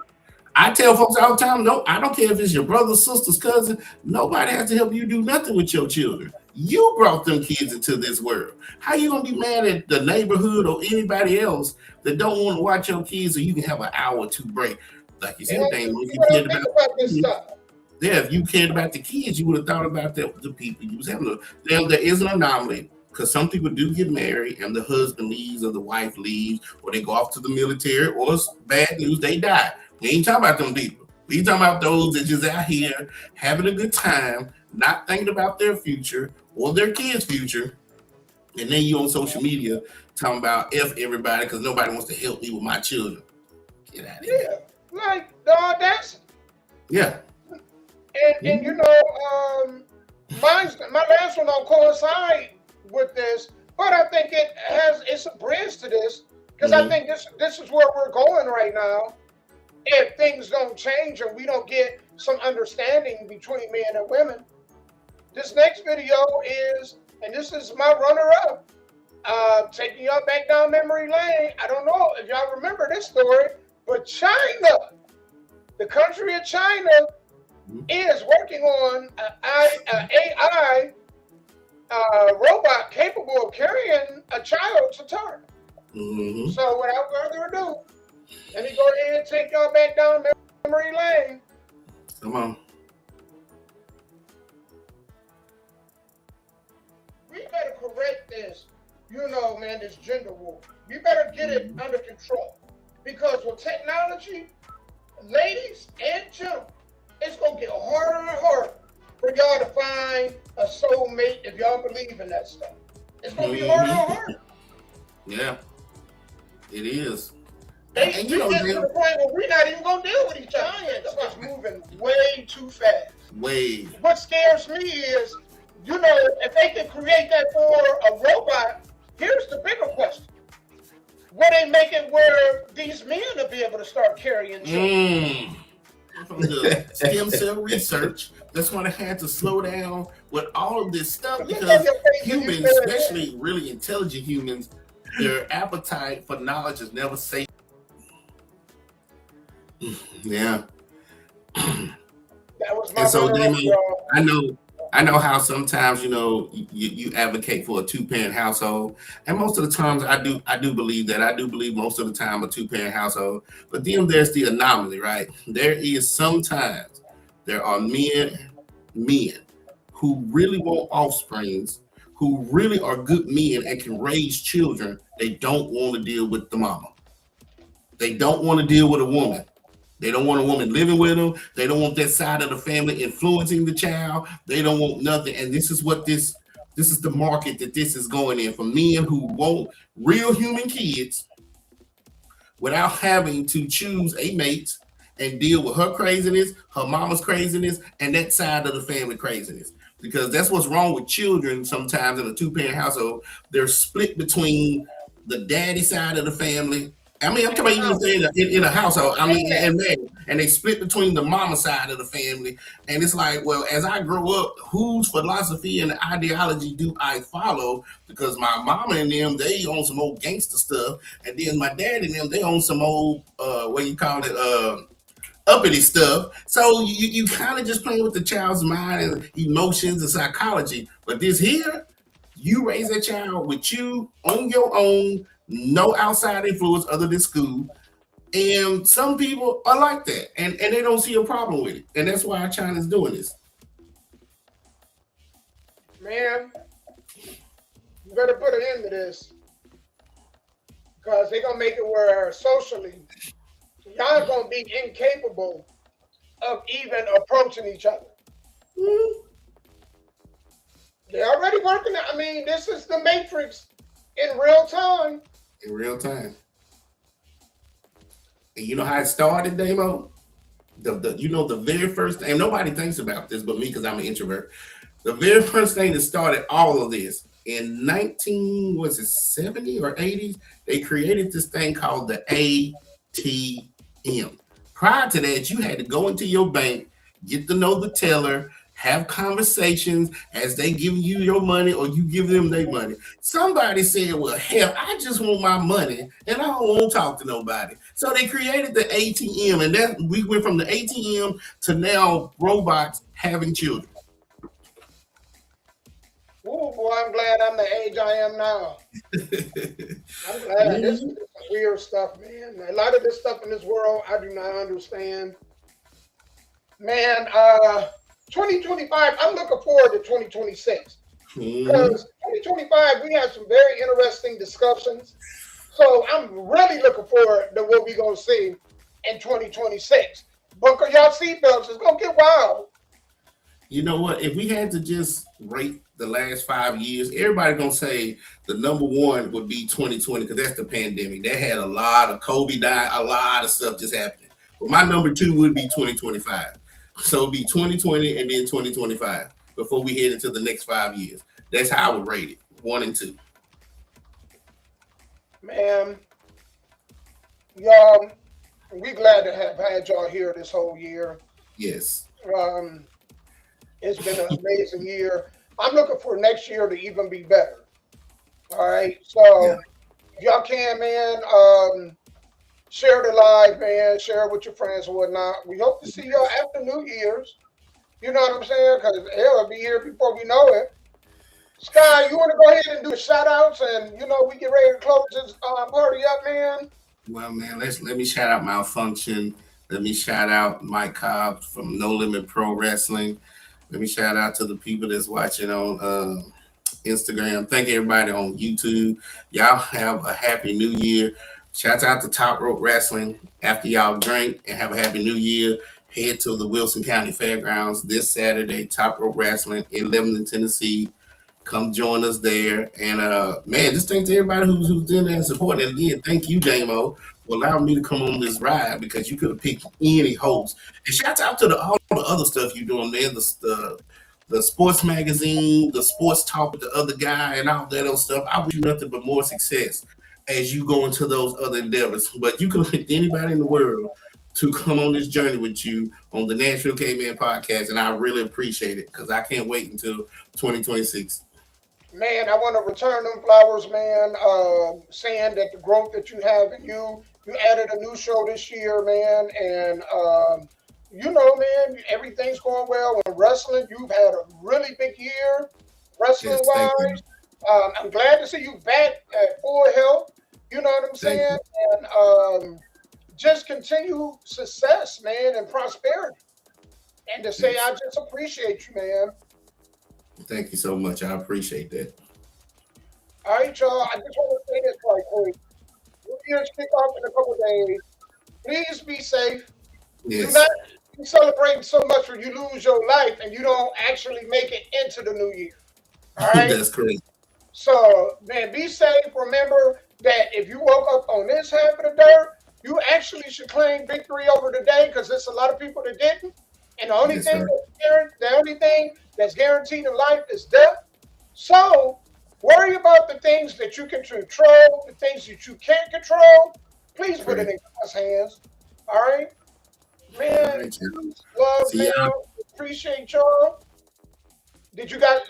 I tell folks all the time, no, I don't care if it's your brother, sister's cousin. Nobody has to help you do nothing with your children. You brought them kids into this world. How you gonna be mad at the neighborhood or anybody else that don't want to watch your kids so you can have an hour or 2 break? Like you said, if you cared about this stuff. Yeah, if you cared about the kids, you would have thought about the people you was having. There is an anomaly because some people do get married and the husband leaves or the wife leaves or they go off to the military or it's bad news, they die. We ain't talking about them people. We talking about those that just out here having a good time, not thinking about their future or their kids' future. And then you on social media talking about F everybody because nobody wants to help me with my children. Get out of here. Yeah, like the audacity. Yeah. And you know, my last one don't coincide with this, but I think it's a bridge to this because I think this is where we're going right now. If things don't change and we don't get some understanding between men and women, this next video is, and this is my runner-up, taking y'all back down memory lane. I don't know if y'all remember this story, but China, the country of China, is working on an AI robot capable of carrying a child to term. Mm-hmm. So without further ado, let me go ahead and take y'all back down memory lane. Come on. We better correct this, man, this gender war. We better get it under control. Because with technology, ladies and gentlemen, it's going to get harder and harder for y'all to find a soulmate if y'all believe in that stuff. It's going to be harder and harder. Yeah, it is. They get to the point where we're not even going to deal with each other. It's moving way too fast. Way. What scares me is, if they can create that for a robot, here's the bigger question. Will they make it where these men will be able to start carrying children? From the stem cell research, that's why they had to slow down with all of this stuff because humans, especially really intelligent humans, their appetite for knowledge is never safe. Yeah. That was my and so, Damon, I know how sometimes you advocate for a 2-parent household, and most of the times I do believe that. I do believe most of the time a 2-parent household, but then there's the anomaly, right? There is sometimes there are men who really want offsprings, who really are good men and can raise children. They don't want to deal with the mama. They don't want to deal with a woman. They don't want a woman living with them. They don't want that side of the family influencing the child. They don't want nothing. And this is what this is the market that this is going in for men who want real human kids without having to choose a mate and deal with her craziness, her mama's craziness, and that side of the family craziness. Because that's what's wrong with children sometimes in a 2-parent household. They're split between the daddy side of the family. I mean, I'm talking about even in a household. I mean, and they split between the mama side of the family. And it's like, well, as I grow up, whose philosophy and ideology do I follow? Because my mama and them, they own some old gangster stuff. And then my dad and them, they own some old, uppity stuff. So you kind of just playing with the child's mind and emotions and psychology. But this here, you raise that child with you on your own, no outside influence other than school. And some people are like that, and they don't see a problem with it. And that's why China's doing this. Man, You better put an end to this. Because they're going to make it where socially, y'all going to be incapable of even approaching each other. They're already working. I mean, this is the Matrix in real time. In real time. And you know how it started, Damo? The very first thing, nobody thinks about this but me because I'm an introvert. The very first thing that started all of this in 1970 or 80s, they created this thing called the ATM. Prior to that, you had to go into your bank, get to know the teller, have conversations as they give you your money or you give them their money. Somebody said, well, hell, I just want my money and I don't want to talk to nobody. So they created the ATM, and that we went from the ATM to now robots having children. Oh boy, I'm glad I'm the age I am now. I'm glad. This is some weird stuff, man. A lot of this stuff in this world, I do not understand. Man, 2025, I'm looking forward to 2026. Because 2025, we have some very interesting discussions. So I'm really looking forward to what we're going to see in 2026. Buckle y'all seatbelts. It's going to get wild. You know what? If we had to just rate the last 5 years, everybody going to say the number one would be 2020 because that's the pandemic. That had a lot of COVID died, a lot of stuff just happening. But my number two would be 2025. So it'd be 2020 and then 2025 before we head into the next 5 years. That's how I would rate it, 1 and 2. Man, y'all, we glad to have had y'all here this whole year. Yes. It's been an amazing year. I'm looking for next year to even be better. All right. So if y'all can, man, share the live, man. Share it with your friends and whatnot. We hope to see y'all after New Year's. You know what I'm saying? Because it'll be here before we know it. Sky, you want to go ahead and do shout outs and, we get ready to close this party up, man? Well, man, let me shout out Malfunction. Let me shout out Mike Cobb from No Limit Pro Wrestling. Let me shout out to the people that's watching on Instagram. Thank everybody on YouTube. Y'all have a happy new year. Shout out to Top Rope Wrestling. After y'all drink and have a happy new year, head to the Wilson County Fairgrounds this Saturday. Top Rope Wrestling in Lebanon, Tennessee. Come join us there. And, man, just thank to everybody who's doing that and supporting. And again, thank you, Damo, for allowing me to come on this ride because you could have picked any host. And shout out to all the other stuff you're doing, man. The sports magazine, the sports talk with the other guy, and all that other stuff. I wish you nothing but more success as you go into those other endeavors. But you can pick anybody in the world to come on this journey with you on the Nashville Caveman podcast, and I really appreciate it because I can't wait until 2026. Man, I want to return them flowers, man, saying that the growth that you have in you added a new show this year, man, and, man, everything's going well. In wrestling, you've had a really big year, wrestling-wise. I'm glad to see you back at full health, you know what I'm saying? And just continue success, man, and prosperity. And to say, I just appreciate you, man. Thank you so much. I appreciate that. All right, y'all. I just want to say this right quick. New Year's kick off in a couple days. Please be safe. Yes. Do not be celebrating so much where you lose your life and you don't actually make it into the new year. All right? That's correct. So, man, be safe. Remember that if you woke up on this half of the dirt, you actually should claim victory over the day because there's a lot of people that didn't. And the only thing that's guaranteed in life is death. So worry about the things that you can control, the things that you can't control. Please put it in God's hands. All right? Man, love, man. Appreciate y'all. Did you got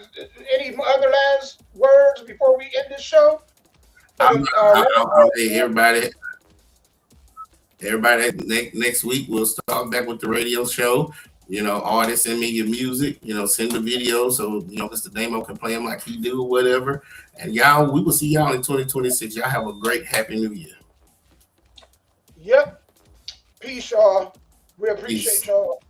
any other last words before we end this show? Everybody, next week we'll start back with the radio show. Artists send me your music, send the video so, Mr. Damo can play them like he do or whatever. And y'all, we will see y'all in 2026. Y'all have a great, happy new year. Yep. Peace, y'all. We appreciate y'all.